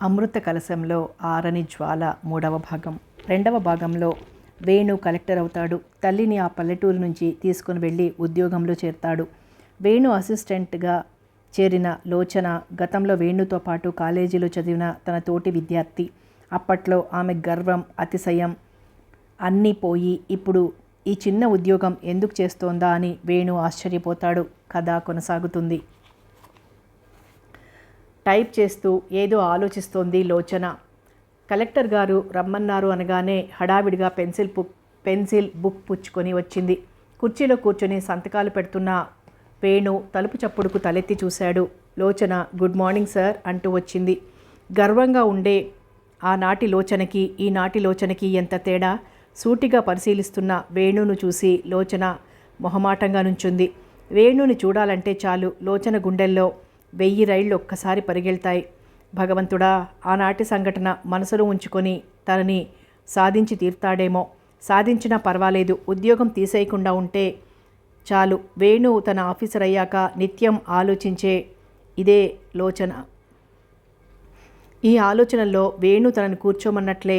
అమృత కలశంలో ఆరని జ్వాల మూడవ భాగం. రెండవ భాగంలో వేణు కలెక్టర్ అవుతాడు. తల్లిని ఆ పల్లెటూరు నుంచి తీసుకుని వెళ్ళి ఉద్యోగంలో చేరతాడు. వేణు అసిస్టెంట్గా చేరిన లోచన గతంలో వేణుతో పాటు కాలేజీలో చదివిన తన తోటి విద్యార్థి. అప్పట్లో ఆమె గర్వం, అతిశయం అన్నీ పోయి ఇప్పుడు ఈ చిన్న ఉద్యోగం ఎందుకు చేస్తోందా అని వేణు ఆశ్చర్యపోతాడు. కథ కొనసాగుతుంది. టైప్ చేస్తూ ఏదో ఆలోచిస్తోంది లోచన. కలెక్టర్ గారు రమ్మన్నారు అనగానే హడావిడిగా పెన్సిల్ బుక్ పుచ్చుకొని వచ్చింది. కుర్చీలో కూర్చొని సంతకాలు పెడుతున్న వేణు తలుపు చప్పుడుకు తలెత్తి చూశాడు. లోచన గుడ్ మార్నింగ్ సార్ అంటూ వచ్చింది. గర్వంగా ఉండే ఆనాటి లోచనకి ఈనాటి లోచనకి ఎంత తేడా! సూటిగా పరిశీలిస్తున్న వేణును చూసి లోచన మొహమాటంగా నుంచుంది. వేణుని చూడాలంటే చాలు లోచన గుండెల్లో 1000 రైళ్లు ఒక్కసారి పరిగెళ్తాయి. భగవంతుడా, ఆనాటి సంఘటన మనసులో ఉంచుకొని తనని సాధించి తీర్తాడేమో. సాధించినా పర్వాలేదు, ఉద్యోగం తీసేయకుండా ఉంటే చాలు. వేణు తన ఆఫీసర్ అయ్యాక నిత్యం ఆలోచించే ఇదే లోచన. ఈ ఆలోచనల్లో వేణు తనని కూర్చోమన్నట్లే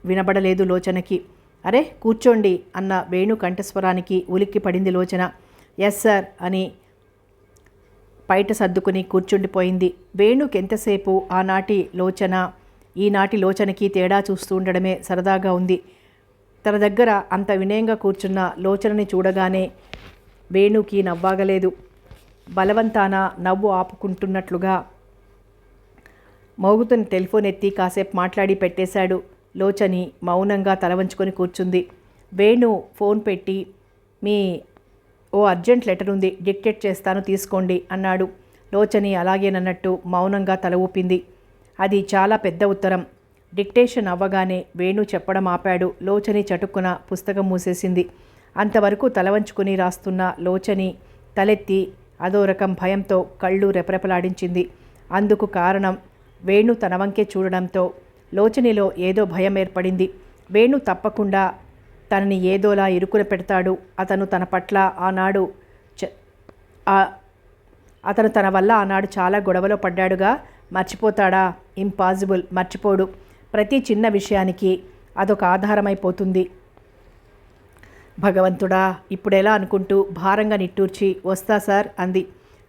వినబడలేదు లోచనకి. అరే కూర్చోండి అన్న వేణు కంఠస్వరానికి ఉలిక్కి పడింది లోచన. ఎస్ సార్ అని బయట సర్దుకుని కూర్చుండిపోయింది. వేణుకి ఎంతసేపు ఆనాటి లోచన ఈనాటి లోచనకి తేడా చూస్తూ ఉండడమే సరదాగా ఉంది. తన దగ్గర అంత వినయంగా కూర్చున్న లోచనని చూడగానే వేణుకి నవ్వాగలేదు. బలవంతాన నవ్వు ఆపుకుంటున్నట్లుగా మోగుతున్న టెలిఫోన్ ఎత్తి కాసేపు మాట్లాడి పెట్టేశాడు. లోచని మౌనంగా తల వంచుకొని కూర్చుంది. వేణు ఫోన్ పెట్టి ఓ అర్జెంట్ లెటర్ ఉంది, డిక్టేట్ చేస్తాను తీసుకోండి అన్నాడు. లోచని అలాగేనన్నట్టు మౌనంగా తల ఊపింది. అది చాలా పెద్ద ఉత్తరం. డిక్టేషన్ అవ్వగానే వేణు చెప్పడం ఆపాడు. లోచని చటుక్కున పుస్తకం మూసేసింది. అంతవరకు తల వంచుకుని రాస్తున్న లోచని తలెత్తి అదో రకం భయంతో కళ్ళు రెపరెపలాడించింది. అందుకు కారణం వేణు తన వంకే చూడడంతో లోచనిలో ఏదో భయం ఏర్పడింది. వేణు తప్పకుండా తనని ఏదోలా ఇరుకున పెడతాడు. అతను తన వల్ల ఆనాడు చాలా గొడవలో పడ్డాడుగా. మర్చిపోతాడా? ఇంపాసిబుల్, మర్చిపోడు. ప్రతి చిన్న విషయానికి అదొక ఆధారమైపోతుంది. భగవంతుడా, ఇప్పుడెలా అనుకుంటూ భారంగా నిట్టూర్చి వస్తా సార్ అంది.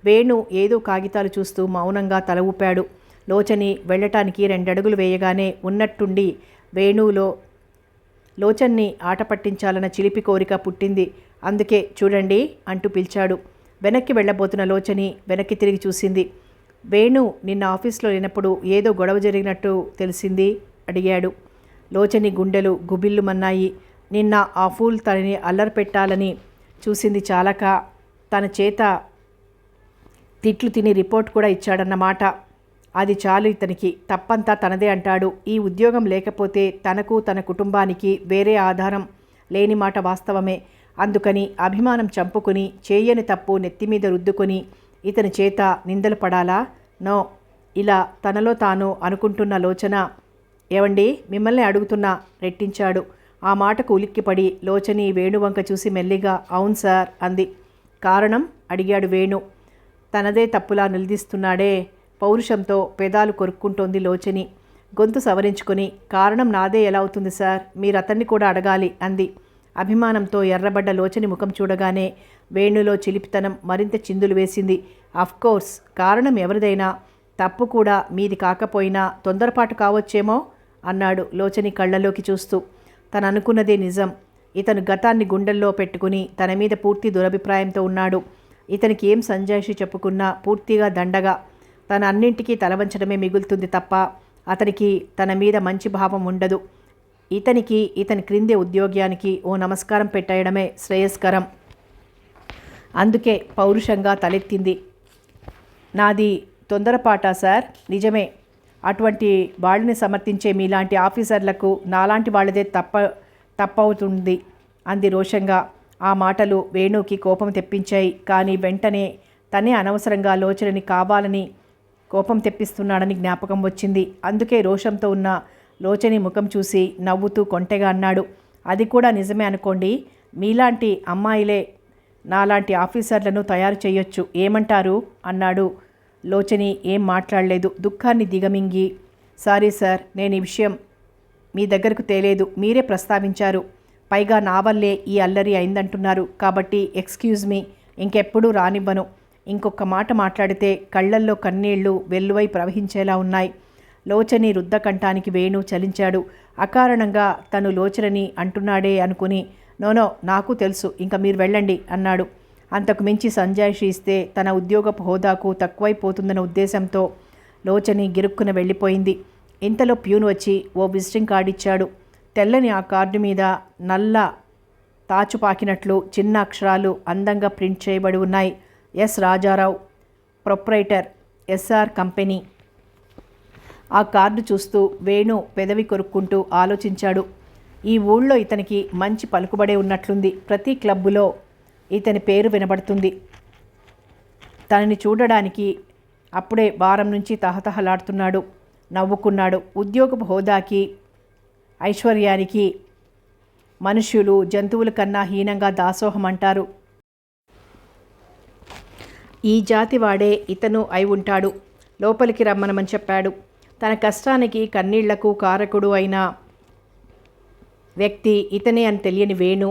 వేణు ఏదో కాగితాలు చూస్తూ మౌనంగా తల ఊపాడు. లోచని వెళ్ళటానికి 2 అడుగులు వేయగానే ఉన్నట్టుండి వేణులో లోచన్ని ఆట పట్టించాలన్న చిలిపి కోరిక పుట్టింది. అందుకే చూడండి అంటూ పిలిచాడు. వెనక్కి వెళ్ళబోతున్న లోచని వెనక్కి తిరిగి చూసింది. వేణు నిన్న ఆఫీస్లో లేనప్పుడు ఏదో గొడవ జరిగినట్టు తెలిసింది అడిగాడు. లోచని గుండెలు గుబిల్లుమన్నాయి. నిన్న ఆ ఫూల్ తనని అల్లరి పెట్టాలని చూసింది చాలక తన చేత తిట్లు తిని రిపోర్ట్ కూడా ఇచ్చాడన్నమాట. అది చాలు ఇతనికి. తప్పంతా తనదే అంటాడు. ఈ ఉద్యోగం లేకపోతే తనకు తన కుటుంబానికి వేరే ఆధారం లేని మాట వాస్తవమే. అందుకని అభిమానం చంపుకుని చేయని తప్పు నెత్తిమీద రుద్దుకొని ఇతని చేత నిందలు పడాలా? నో. ఇలా తనలో తాను అనుకుంటున్న లోచన ఏవండి మిమ్మల్ని అడుగుతున్నా రెట్టించాడు. ఆ మాటకు ఉలిక్కిపడి లోచని వేణువంక చూసి మెల్లిగా అవును సార్ అంది. కారణం అడిగాడు వేణు. తనదే తప్పులా నిలదీస్తున్నాడే. పౌరుషంతో పెదాలు కొరుక్కుంటోంది లోచని. గొంతు సవరించుకొని కారణం నాదే ఎలా అవుతుంది సార్, మీరు అతన్ని కూడా అడగాలి అంది. అభిమానంతో ఎర్రబడ్డ లోచని ముఖం చూడగానే వేణులో చిలిపితనం మరింత చిందులు వేసింది. అఫ్కోర్స్ కారణం ఎవరిదైనా తప్పు కూడా మీది కాకపోయినా తొందరపాటు కావచ్చేమో అన్నాడు లోచని కళ్ళలోకి చూస్తూ. తను అనుకున్నదే నిజం. ఇతను గతాన్ని గుండెల్లో పెట్టుకుని తన మీద పూర్తి దురభిప్రాయంతో ఉన్నాడు. ఇతనికి ఏం సంజాయిషి చెప్పుకున్నా పూర్తిగా దండగా. తన అన్నింటికీ తలవంచడమే మిగులుతుంది తప్ప అతనికి తన మీద మంచి భావం ఉండదు. ఇతని క్రిందే ఉద్యోగానికి ఓ నమస్కారం పెట్టేయడమే శ్రేయస్కరం. అందుకే పౌరుషంగా తలెత్తింది. నాది తొందరపాటా సార్? నిజమే. అటువంటి వాళ్ళని సమర్థించే మీలాంటి ఆఫీసర్లకు నాలాంటి వాళ్ళదే తప్పవుతుంది అంది రోషంగా. ఆ మాటలు వేణుకి కోపం తెప్పించాయి. కానీ వెంటనే తనే అనవసరంగా లోచనని కావాలని కోపం తెప్పిస్తున్నాడని జ్ఞాపకం వచ్చింది. అందుకే రోషంతో ఉన్న లోచని ముఖం చూసి నవ్వుతూ కొంటెగా అన్నాడు. అది కూడా నిజమే అనుకోండి. మీలాంటి అమ్మాయిలే నాలాంటి ఆఫీసర్లను తయారు చేయొచ్చు, ఏమంటారు అన్నాడు. లోచని ఏం మాట్లాడలేదు. దుఃఖాన్ని దిగమింగి సారీ సార్, నేను ఈ విషయం మీ దగ్గరకు తేలేదు, మీరే ప్రస్తావించారు. పైగా నా వల్లే ఈ అల్లరి అయిందంటున్నారు. కాబట్టి ఎక్స్క్యూజ్ మీ, ఇంకెప్పుడూ రానివ్వను. ఇంకొక మాట మాట్లాడితే కళ్ళల్లో కన్నీళ్లు వెల్లువై ప్రవహించేలా ఉన్నాయి. లోచని రుద్దకంఠానికి వేణు చలించాడు. అకారణంగా తను లోచనని అంటున్నాడే అనుకుని, నోనో నాకు తెలుసు, ఇంకా మీరు వెళ్ళండి అన్నాడు. అంతకు మించి సంజాయిషి ఇస్తే తన ఉద్యోగపు హోదాకు తక్కువైపోతుందన్న ఉద్దేశంతో లోచని గిరుక్కున వెళ్ళిపోయింది. ఇంతలో ప్యూన్ వచ్చి ఓ విజిటింగ్ కార్డు ఇచ్చాడు. తెల్లని ఆ కార్డు మీద నల్ల తాచుపాకినట్లు చిన్న అక్షరాలు అందంగా ప్రింట్ చేయబడి ఉన్నాయి. S Rajarao, proprietor, SR company. ఆ కార్డు చూస్తూ వేణు పెదవి కొరుక్కుంటూ ఆలోచించాడు. ఈ ఊళ్ళో ఇతనికి మంచి పలుకుబడే ఉన్నట్లుంది. ప్రతి క్లబ్బులో ఇతని పేరు వినబడుతుంది. తనని చూడడానికి అప్పుడే వారం నుంచి తహతహలాడుతున్నాడు. నవ్వుకున్నాడు. ఉద్యోగపు హోదాకి, ఐశ్వర్యానికి మనుష్యులు జంతువుల కన్నా హీనంగా దాసోహం అంటారు. ఈ జాతి వాడే ఇతను అయి ఉంటాడు. లోపలికి రమ్మనమని చెప్పాడు. తన కష్టానికి కన్నీళ్లకు కారకుడు అయిన వ్యక్తి ఇతనే అని తెలియని వేణు,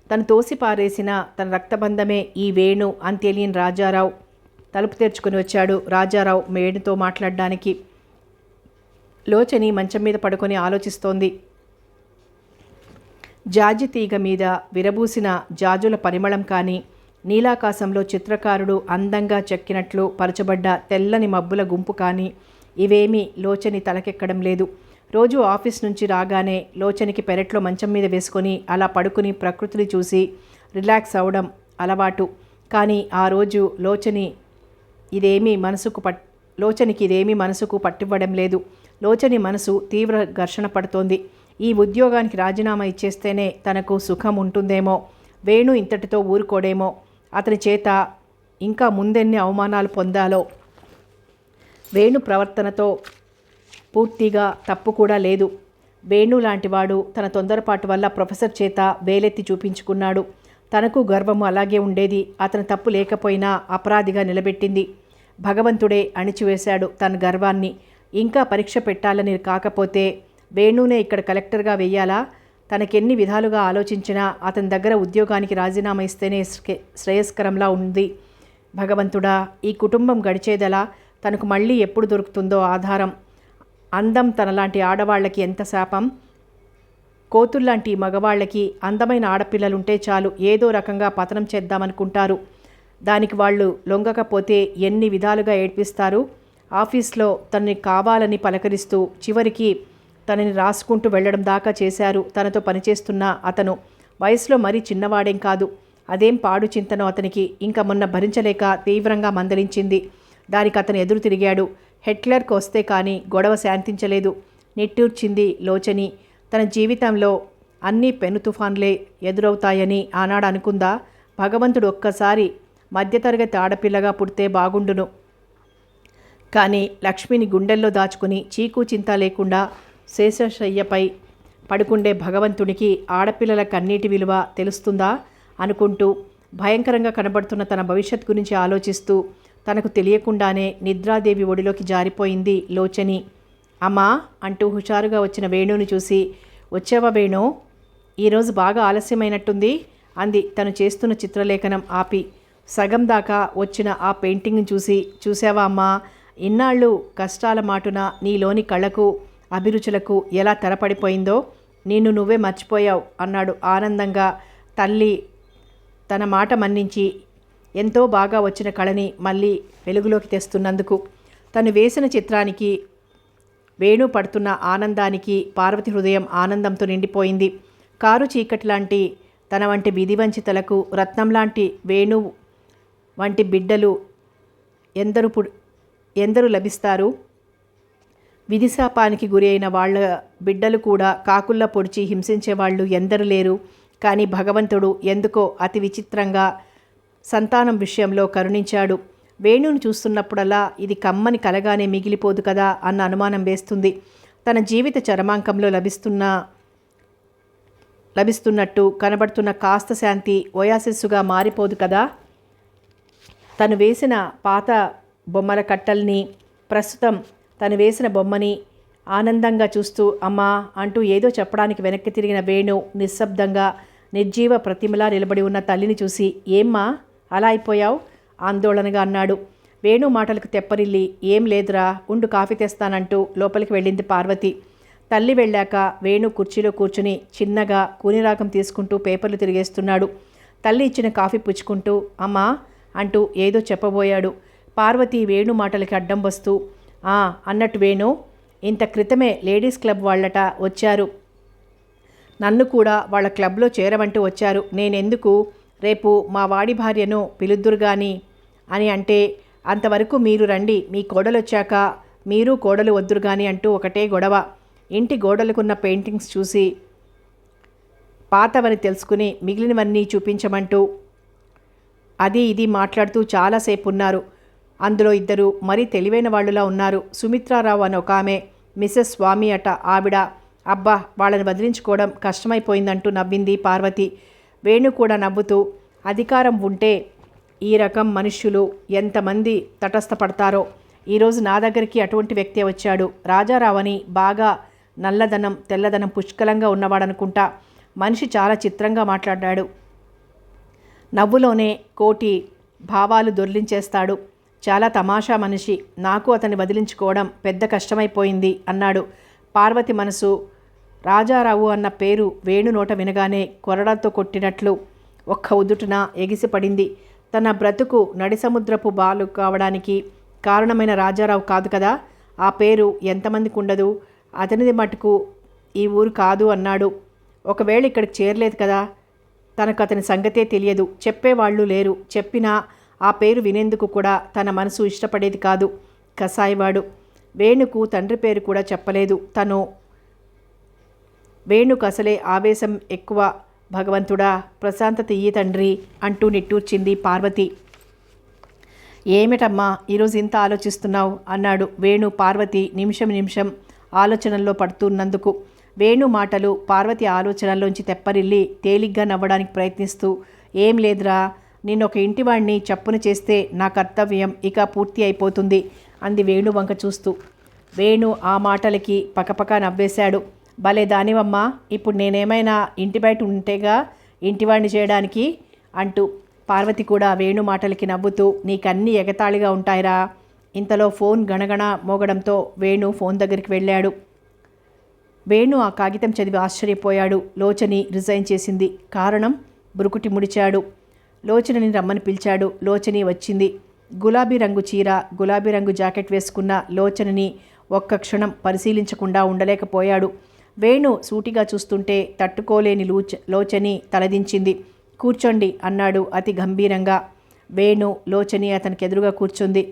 తను తోసిపారేసిన తన రక్తబంధమే ఈ వేణు అని తెలియని రాజారావు తలుపు తెరుచుకుని వచ్చాడు. రాజారావు వేణుతో మాట్లాడడానికి. లోచని మంచం మీద పడుకొని ఆలోచిస్తోంది. జాజి తీగ మీద విరబూసిన జాజుల పరిమళం కానీ, నీలాకాశంలో చిత్రకారుడు అందంగా చెక్కినట్లు పరచబడ్డ తెల్లని మబ్బుల గుంపు కానీ ఇవేమీ లోచని తలకెక్కడం లేదు. రోజు ఆఫీస్ నుంచి రాగానే లోచనికి పెరట్లో మంచం మీద వేసుకొని అలా పడుకుని ప్రకృతిని చూసి రిలాక్స్ అవడం అలవాటు. కానీ ఆ రోజు లోచనికి ఇదేమీ మనసుకు పట్టివ్వడం లేదు. లోచని మనసు తీవ్ర ఘర్షణ పడుతోంది. ఈ ఉద్యోగానికి రాజీనామా ఇచ్చేస్తేనే తనకు సుఖం ఉంటుందేమో, వేణు ఇంతటితో ఊరుకోడేమో, అతని చేత ఇంకా ముందెన్ని అవమానాలు పొందాలో. వేణు ప్రవర్తనతో పూర్తిగా తప్పు కూడా లేదు. వేణు లాంటివాడు తన తొందరపాటు వల్ల ప్రొఫెసర్ చేత వేలెత్తి చూపించుకున్నాడు. తనకు గర్వము అలాగే ఉండేది. అతని తప్పు లేకపోయినా అపరాధిగా నిలబెట్టింది. భగవంతుడే అణిచివేశాడు తన గర్వాన్ని. ఇంకా పరీక్ష పెట్టాలని కాకపోతే వేణునే ఇక్కడ కలెక్టర్గా వెయ్యాలా? తనకెన్ని విధాలుగా ఆలోచించినా అతని దగ్గర ఉద్యోగానికి రాజీనామా ఇస్తేనే శ్రేయస్కరంలా ఉంది. భగవంతుడా, ఈ కుటుంబం గడిచేదలా? తనకు మళ్ళీ ఎప్పుడు దొరుకుతుందో ఆధారం? అందం తనలాంటి ఆడవాళ్ళకి ఎంత శాపం! కోతుల్లాంటి మగవాళ్ళకి అందమైన ఆడపిల్లలుంటే చాలు, ఏదో రకంగా పతనం చేద్దామనుకుంటారు. దానికి వాళ్ళు లొంగకపోతే ఎన్ని విధాలుగా ఏడ్పిస్తారు. ఆఫీస్లో తనని కావాలని పలకరిస్తూ చివరికి తనని రాసుకుంటూ వెళ్ళడం దాకా చేశారు. తనతో పనిచేస్తున్న అతను వయసులో మరీ చిన్నవాడేం కాదు. అదేం పాడు చింతనో అతనికి. ఇంకా మొన్న భరించలేక తీవ్రంగా మందలించింది. దానికి అతను ఎదురు తిరిగాడు. హెట్లర్కి వస్తే కానీ గొడవ శాంతించలేదు. నిట్టూర్చింది లోచని. తన జీవితంలో అన్నీ పెను తుఫాన్లే ఎదురవుతాయని ఆనాడు అనుకుందా? భగవంతుడు ఒక్కసారి మధ్యతరగతి ఆడపిల్లగా పుడితే బాగుండును. కానీ లక్ష్మిని గుండెల్లో దాచుకుని చీకు చింత లేకుండా శేషశయ్యపై పడుకుండే భగవంతునికి ఆడపిల్లల కన్నీటి విలువ తెలుస్తుందా అనుకుంటూ భయంకరంగా కనబడుతున్న తన భవిష్యత్ గురించి ఆలోచిస్తూ తనకు తెలియకుండానే నిద్రాదేవి ఒడిలోకి జారిపోయింది లోచని. అమ్మా అంటూ హుషారుగా వచ్చిన వేణుని చూసి, వచ్చావా వేణు, ఈరోజు బాగా ఆలస్యమైనట్టుంది అంది తను చేస్తున్న చిత్రలేఖనం ఆపి. సగం దాకా వచ్చిన ఆ పెయింటింగ్ని చూసి, చూసావా అమ్మా, ఇన్నాళ్ళు కష్టాల మాటున నీలోని కళకు అభిరుచులకు ఎలా తెరపడిపోయిందో, నిన్ను నువ్వే మర్చిపోయావు అన్నాడు ఆనందంగా. తల్లి తన మాట మన్నించి ఎంతో బాగా వచ్చిన కళని మళ్ళీ వెలుగులోకి తెస్తున్నందుకు. తను వేసిన చిత్రానికి వేణు పడుతున్న ఆనందానికి పార్వతి హృదయం ఆనందంతో నిండిపోయింది. కారు చీకటి లాంటి తన వంటి విధివంచితలకు రత్నం లాంటి వేణు వంటి బిడ్డలు ఎందరు లభిస్తారు? విధిశాపానికి గురి అయిన వాళ్ళ బిడ్డలు కూడా కాకుల్లా పొడిచి హింసించేవాళ్ళు ఎందరు లేరు? కానీ భగవంతుడు ఎందుకో అతి విచిత్రంగా సంతానం విషయంలో కరుణించాడు. వేణుని చూస్తున్నప్పుడల్లా ఇది కమ్మని కలగానే మిగిలిపోదు కదా అన్న అనుమానం వేస్తుంది. తన జీవిత చరమాంకంలో లభిస్తున్నట్టు కనబడుతున్న కాస్త శాంతి ఓయాసిస్సుగా మారిపోదు కదా. తను వేసిన పాత బొమ్మల కట్టల్ని, ప్రస్తుతం తను వేసిన బొమ్మని ఆనందంగా చూస్తూ అమ్మా అంటూ ఏదో చెప్పడానికి వెనక్కి తిరిగిన వేణు నిశ్శబ్దంగా నిర్జీవ ప్రతిమలా నిలబడి ఉన్న తల్లిని చూసి ఏమ్మా అలా అయిపోయావు ఆందోళనగా అన్నాడు. వేణు మాటలకు తెప్పరిల్లి ఏం లేదురా ఉండు కాఫీ తెస్తానంటూ లోపలికి వెళ్ళింది పార్వతి. తల్లి వెళ్ళాక వేణు కుర్చీలో కూర్చుని చిన్నగా కూనిరాగం తీసుకుంటూ పేపర్లు తిరిగేస్తున్నాడు. తల్లి ఇచ్చిన కాఫీ పుచ్చుకుంటూ అమ్మా అంటూ ఏదో చెప్పబోయాడు. పార్వతి వేణు మాటలకి అడ్డం వస్తూ అన్నట్టు వేణు, ఇంత క్రితమే లేడీస్ క్లబ్ వాళ్ళట వచ్చారు, నన్ను కూడా వాళ్ళ క్లబ్లో చేరమంటూ వచ్చారు. నేనెందుకు, రేపు మా వాడి భార్యను పిలుద్దురు గాని అని అంటే అంతవరకు మీరు రండి, మీ కోడలు వచ్చాక మీరు కోడలు వద్దురు గాని అంటూ ఒకటే గొడవ. ఇంటి గోడలకున్న పెయింటింగ్స్ చూసి పాతవని తెలుసుకుని మిగిలినవన్నీ చూపించమంటూ అది ఇది మాట్లాడుతూ చాలాసేపు ఉన్నారు. అందులో ఇద్దరు మరీ తెలివైన వాళ్ళులా ఉన్నారు. సుమిత్రారావు అని ఒక ఆమె, మిసెస్ స్వామి అట ఆవిడ. అబ్బా వాళ్ళని వదిలించుకోవడం కష్టమైపోయిందంటూ నవ్వింది పార్వతి. వేణు కూడా నవ్వుతూ అధికారం ఉంటే ఈ రకం మనుష్యులు ఎంతమంది తటస్థపడతారో. ఈరోజు నా దగ్గరికి అటువంటి వ్యక్తే వచ్చాడు. రాజారావు అని, బాగా నల్లదనం తెల్లదనం పుష్కలంగా ఉన్నవాడనుకుంటా. మనిషి చాలా చిత్రంగా మాట్లాడాడు. నవ్వులోనే కోటి భావాలు దొర్లించేస్తాడు. చాలా తమాషా మనిషి. నాకు అతన్ని వదిలించుకోవడం పెద్ద కష్టమైపోయింది అన్నాడు. పార్వతి మనసు రాజారావు అన్న పేరు వేణు నోట వినగానే కొరడాతో కొట్టినట్లు ఒక్క ఉదుటున ఎగిసిపడింది. తన బ్రతుకు నడిసముద్రపు బాలు కావడానికి కారణమైన రాజారావు కాదు కదా. ఆ పేరు ఎంతమందికి ఉండదు. అతనిది మటుకు ఈ ఊరు కాదు అన్నాడు. ఒకవేళ ఇక్కడికి చేరలేదు కదా, తనకు అతని సంగతే తెలియదు. చెప్పేవాళ్ళు లేరు. చెప్పినా ఆ పేరు వినేందుకు కూడా తన మనసు ఇష్టపడేది కాదు. కసాయివాడు. వేణుకు తండ్రి పేరు కూడా చెప్పలేదు. వేణుకు అసలే ఆవేశం ఎక్కువ. భగవంతుడా ప్రశాంతత ఇయ్యి తండ్రి అంటూ నిట్టూర్చింది పార్వతి. ఏమిటమ్మా ఈరోజు ఇంత ఆలోచిస్తున్నావు అన్నాడు వేణు పార్వతి నిమిషం ఆలోచనల్లో పడుతున్నందుకు. వేణు మాటలు పార్వతి ఆలోచనల్లోంచి తెప్పరిల్లి తేలిగ్గా నవ్వడానికి ప్రయత్నిస్తూ ఏం లేదురా, నిన్నొక ఇంటివాణ్ణి చప్పున చేస్తే నా కర్తవ్యం ఇక పూర్తి అయిపోతుంది అంది వేణు వంక చూస్తూ. వేణు ఆ మాటలకి పకపక నవ్వేశాడు. భలే దానివమ్మా, ఇప్పుడు నేనేమైనా ఇంటి బయట ఉంటేగా ఇంటివాణ్ణి చేయడానికి అంటూ. పార్వతి కూడా వేణు మాటలకి నవ్వుతూ నీకన్నీ ఎగతాళిగా ఉంటాయిరా. ఇంతలో ఫోన్ గణగణ మోగడంతో వేణు ఫోన్ దగ్గరికి వెళ్ళాడు. వేణు ఆ కాగితం చదివి ఆశ్చర్యపోయాడు. లోచని రిజైన్ చేసింది. కారణం? బురుకుటి ముడిచాడు. లోచనని రమ్మని పిలిచాడు. లోచని వచ్చింది. గులాబీ రంగు చీర, గులాబీ రంగు జాకెట్ వేసుకున్న లోచనని ఒక్క క్షణం పరిశీలించకుండా ఉండలేకపోయాడు. వేణు సూటిగా చూస్తుంటే తట్టుకోలేని లోచని తలదించింది. కూర్చోండి అన్నాడు అతి గంభీరంగా. వేణు లోచని అతనికి ఎదురుగా కూర్చుంది.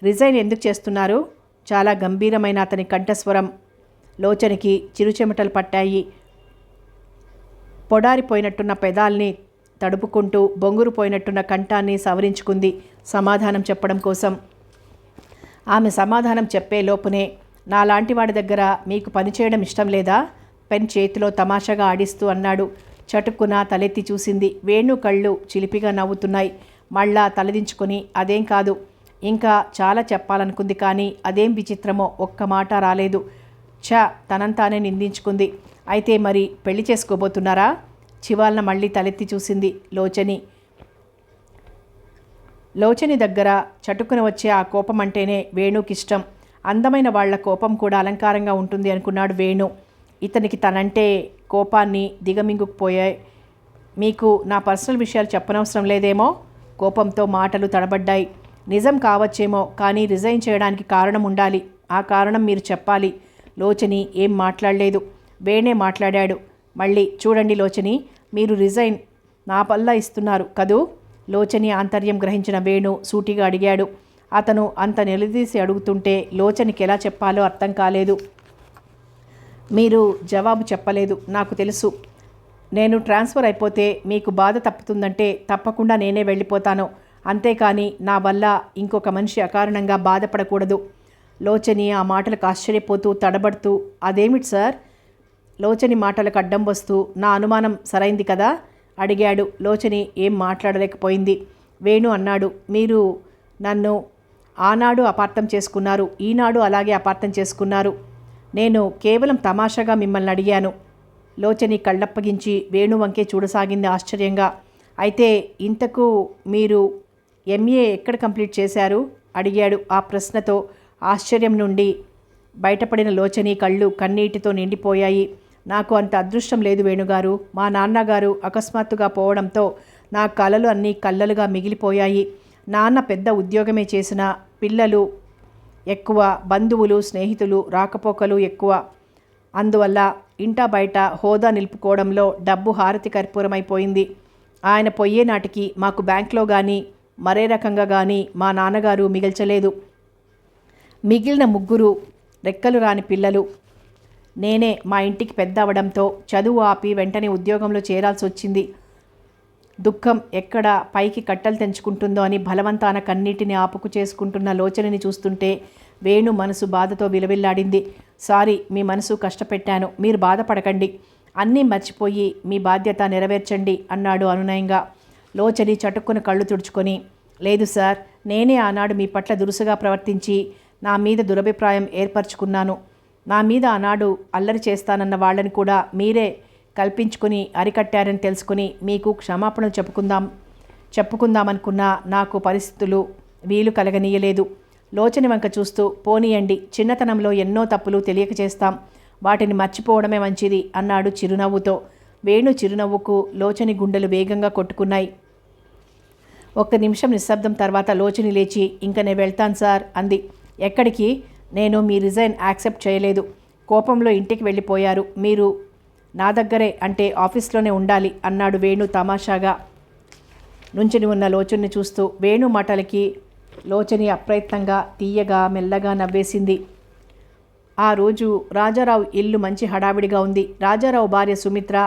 రిజైన్ ఎందుకు చేస్తున్నారు? చాలా గంభీరమైన అతని కంఠస్వరం. లోచనికి చిరుచెమటలు పట్టాయి. పొడారిపోయినట్టున్న పెదాల్ని తడుపుకుంటూ బొంగురుపోయినట్టున్న కంఠాన్ని సవరించుకుంది సమాధానం చెప్పడం కోసం. ఆమె సమాధానం చెప్పే లోపునే నాలాంటి వాడి దగ్గర మీకు పనిచేయడం ఇష్టం లేదా? పెన్ చేతిలో తమాషాగా ఆడిస్తూ అన్నాడు. చటుక్కున తలెత్తి చూసింది. వేణు కళ్ళు చిలిపిగా నవ్వుతున్నాయి. మళ్ళా తలదించుకొని అదేం కాదు, ఇంకా చాలా చెప్పాలనుకుంది కానీ అదేం విచిత్రమో ఒక్క మాట రాలేదు. తనంతానే నిందించుకుంది. అయితే మరి పెళ్లి చేసుకోబోతున్నారా? చివాలన మళ్ళీ తలెత్తి చూసింది లోచని దగ్గర చటుక్కున వచ్చే ఆ కోపం అంటేనే వేణుకిష్టం. అందమైన వాళ్ల కోపం కూడా అలంకారంగా ఉంటుంది అనుకున్నాడు వేణు. ఇతనికి తనంటే కోపాన్ని దిగమింగుకుపోయాయి. మీకు నా పర్సనల్ విషయాలు చెప్పనవసరం లేదేమో? కోపంతో మాటలు తడబడ్డాయి. నిజం కావచ్చేమో, కానీ రిజైన్ చేయడానికి కారణం ఉండాలి. ఆ కారణం మీరు చెప్పాలి. లోచని ఏం మాట్లాడలేదు. వేణే మాట్లాడాడు. మళ్ళీ చూడండి లోచని, మీరు రిజైన్ నా వల్ల ఇస్తున్నారు కదూ? లోచని ఆంతర్యం గ్రహించిన వేణు సూటిగా అడిగాడు. అతను అంత నిలదీసి అడుగుతుంటే లోచనికి ఎలా చెప్పాలో అర్థం కాలేదు. మీరు జవాబు చెప్పలేదు, నాకు తెలుసు. నేను ట్రాన్స్ఫర్ అయిపోతే మీకు బాధ తప్పుతుందంటే తప్పకుండా నేనే వెళ్ళిపోతాను. అంతేకాని నా వల్ల ఇంకొక మనిషి అకారణంగా బాధపడకూడదు. లోచని ఆ మాటలకు ఆశ్చర్యపోతూ తడబడుతూ అదేమిటి సార్? లోచని మాటలకు అడ్డం వస్తూ నా అనుమానం సరైంది కదా అడిగాడు. లోచని ఏం మాట్లాడలేకపోయింది. వేణు అన్నాడు, మీరు నన్ను ఆనాడు అపార్థం చేసుకున్నారు, ఈనాడు అలాగే అపార్థం చేసుకున్నారు. నేను కేవలం తమాషాగా మిమ్మల్ని అడిగాను. లోచని కళ్ళప్పగించి వేణు వంకే చూడసాగింది ఆశ్చర్యంగా. అయితే ఇంతకు మీరు ఎంఏ ఎక్కడ కంప్లీట్ చేశారు అడిగాడు. ఆ ప్రశ్నతో ఆశ్చర్యం నుండి బయటపడిన లోచని కళ్ళు కన్నీటితో నిండిపోయాయి. నాకు అంత అదృష్టం లేదు వేణుగారు. మా నాన్నగారు అకస్మాత్తుగా పోవడంతో నా కలలు అన్నీ కళ్ళలుగా మిగిలిపోయాయి. నాన్న పెద్ద ఉద్యోగమే చేసిన, పిల్లలు ఎక్కువ, బంధువులు స్నేహితులు రాకపోకలు ఎక్కువ. అందువల్ల ఇంటా బయట హోదా నిలుపుకోవడంలో డబ్బు హారతి కర్పూరమైపోయింది. ఆయన పోయే నాటికి మాకు బ్యాంక్లో కానీ మరే రకంగా కానీ మా నాన్నగారు మిగిల్చలేదు. మిగిలిన ముగ్గురు రెక్కలు రాని పిల్లలు. నేనే మా ఇంటికి పెద్ద అవడంతో చదువు ఆపి వెంటనే ఉద్యోగంలో చేరాల్సి వచ్చింది. దుఃఖం ఎక్కడ పైకి కట్టలు తెంచుకుంటుందో అని బలవంతాన కన్నీటిని ఆపుకు చేసుకుంటున్న లోచనని చూస్తుంటే వేణు మనసు బాధతో విలవిల్లాడింది. సారీ, మీ మనసు కష్టపెట్టాను, మీరు బాధపడకండి, అన్నీ మర్చిపోయి మీ బాధ్యత నెరవేర్చండి అన్నాడు అనునయంగా. లోచని చటుక్కున కళ్ళు తుడుచుకొని, లేదు సార్, నేనే ఆనాడు మీ పట్ల దురుసుగా ప్రవర్తించి నా మీద దురభిప్రాయం ఏర్పరచుకున్నాను. నా మీద ఆనాడు అల్లరి చేస్తానన్న వాళ్ళని కూడా మీరే కల్పించుకొని అరికట్టారని తెలుసుకుని మీకు క్షమాపణలు చెప్పుకుందామనుకున్నా నాకు పరిస్థితులు వీలు కలగనీయలేదు. లోచని వంక చూస్తూ, పోనీయండి, చిన్నతనంలో ఎన్నో తప్పులు తెలియక చేస్తాం, వాటిని మర్చిపోవడమే మంచిది అన్నాడు చిరునవ్వుతో. వేణు చిరునవ్వుకు లోచని గుండెలు వేగంగా కొట్టుకున్నాయి. ఒక్క నిమిషం నిశ్శబ్దం తర్వాత లోచని లేచి, ఇంక నేను వెళ్తాను సార్ అంది. ఎక్కడికి? నేను మీ రిజైన్ యాక్సెప్ట్ చేయలేదు. కోపంలో ఇంటికి వెళ్ళిపోయారు. మీరు నా దగ్గరే, అంటే ఆఫీస్లోనే ఉండాలి అన్నాడు వేణు తమాషాగా నుంచుని ఉన్న లోచన్ని చూస్తూ. వేణు మాటలకి లోచని అప్రయత్నంగా తీయగా మెల్లగా నవ్వేసింది. ఆ రోజు రాజారావు ఇల్లు మంచి హడావిడిగా ఉంది. రాజారావు భార్య సుమిత్ర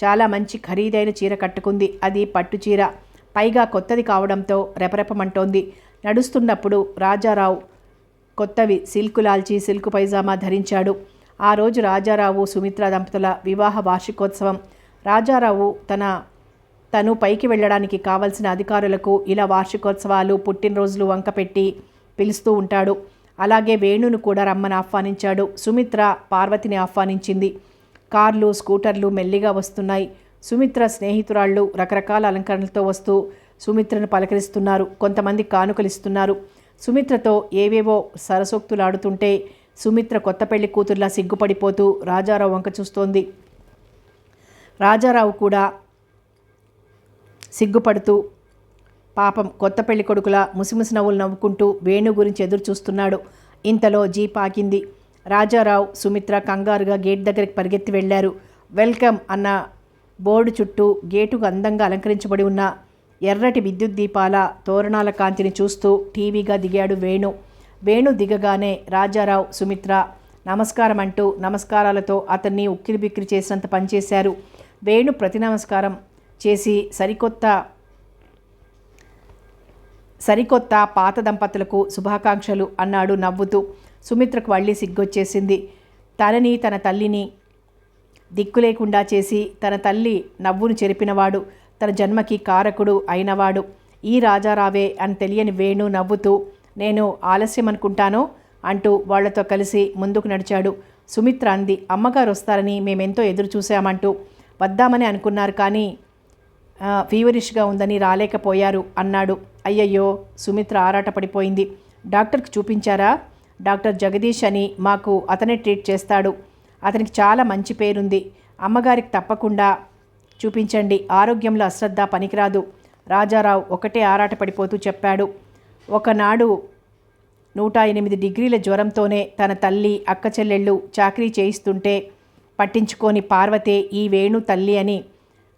చాలా మంచి ఖరీదైన చీర కట్టుకుంది. అది పట్టు చీర, పైగా కొత్తది కావడంతో రెపరెపమంటోంది. నడుస్తున్నప్పుడు రాజారావు కొత్తవి సిల్కు లాల్చి సిల్కు పైజామా ధరించాడు. ఆ రోజు రాజారావు సుమిత్ర దంపతుల వివాహ వార్షికోత్సవం. రాజారావు తను పైకి వెళ్ళడానికి కావలసిన అధికారులకు ఇలా వార్షికోత్సవాలు, పుట్టినరోజులు వంకపెట్టి పిలుస్తూ ఉంటాడు. అలాగే వేణును కూడా రమ్మని ఆహ్వానించాడు. సుమిత్ర పార్వతిని ఆహ్వానించింది. కార్లు, స్కూటర్లు మెల్లిగా వస్తున్నాయి. సుమిత్ర స్నేహితురాళ్ళు రకరకాల అలంకరణలతో వస్తూ సుమిత్రను పలకరిస్తున్నారు. కొంతమంది కానుకలిస్తున్నారు. సుమిత్రతో ఏవేవో సరసోక్తులాడుతుంటే సుమిత్ర కొత్త పెళ్లి కూతుర్లా సిగ్గుపడిపోతూ రాజారావు వంక చూస్తోంది. రాజారావు కూడా సిగ్గుపడుతూ పాపం కొత్త పెళ్లి కొడుకులా ముసిముసి నవ్వులు నవ్వుకుంటూ వేణు గురించి ఎదురు చూస్తున్నాడు. ఇంతలో జీప్ ఆగింది. రాజారావు, సుమిత్ర కంగారుగా గేట్ దగ్గరికి పరిగెత్తి వెళ్లారు. వెల్కమ్ అన్న బోర్డు చుట్టూ గేటుకు అందంగా అలంకరించబడి ఉన్న ఎర్రటి విద్యుత్ దీపాల తోరణాల కాంతిని చూస్తూ టీవీగా దిగాడు వేణు. వేణు దిగగానే రాజారావు, సుమిత్ర నమస్కారం అంటూ నమస్కారాలతో అతన్ని ఉక్కిరిబిక్కిరి చేసినంత పనిచేశారు. వేణు ప్రతి నమస్కారం చేసి సరికొత్త పాత దంపతులకు శుభాకాంక్షలు అన్నాడు నవ్వుతూ. సుమిత్రకు మళ్ళీ సిగ్గొచ్చేసింది. తనని తన తల్లిని దిక్కు లేకుండా చేసి తన తల్లి నవ్వును చెరిపినవాడు, తన జన్మకి కారకుడు అయినవాడు ఈ రాజారావే అని తెలియని వేణు నవ్వుతూ, నేను ఆలస్యం అనుకుంటానో అంటూ వాళ్లతో కలిసి ముందుకు నడిచాడు. సుమిత్ర అంది, అమ్మగారు వస్తారని మేమెంతో ఎదురు చూసామంటూ. వద్దామని అనుకున్నారు కానీ ఫీవరిష్గా ఉందని రాలేకపోయారు అన్నాడు. అయ్యయ్యో, సుమిత్ర ఆరాటపడిపోయింది. డాక్టర్కి చూపించారా? డాక్టర్ జగదీష్ అని, మాకు అతనే ట్రీట్ చేస్తాడు. అతనికి చాలా మంచి పేరుంది. అమ్మగారికి తప్పకుండా చూపించండి, ఆరోగ్యంలో అశ్రద్ధ పనికిరాదు. రాజారావు ఒకటే ఆరాటపడిపోతూ చెప్పాడు. ఒకనాడు 108 డిగ్రీల జ్వరంతోనే తన తల్లి, అక్క చెల్లెళ్ళు చాకరీ చేయిస్తుంటే పట్టించుకోని పార్వతే ఈ వేణు తల్లి అని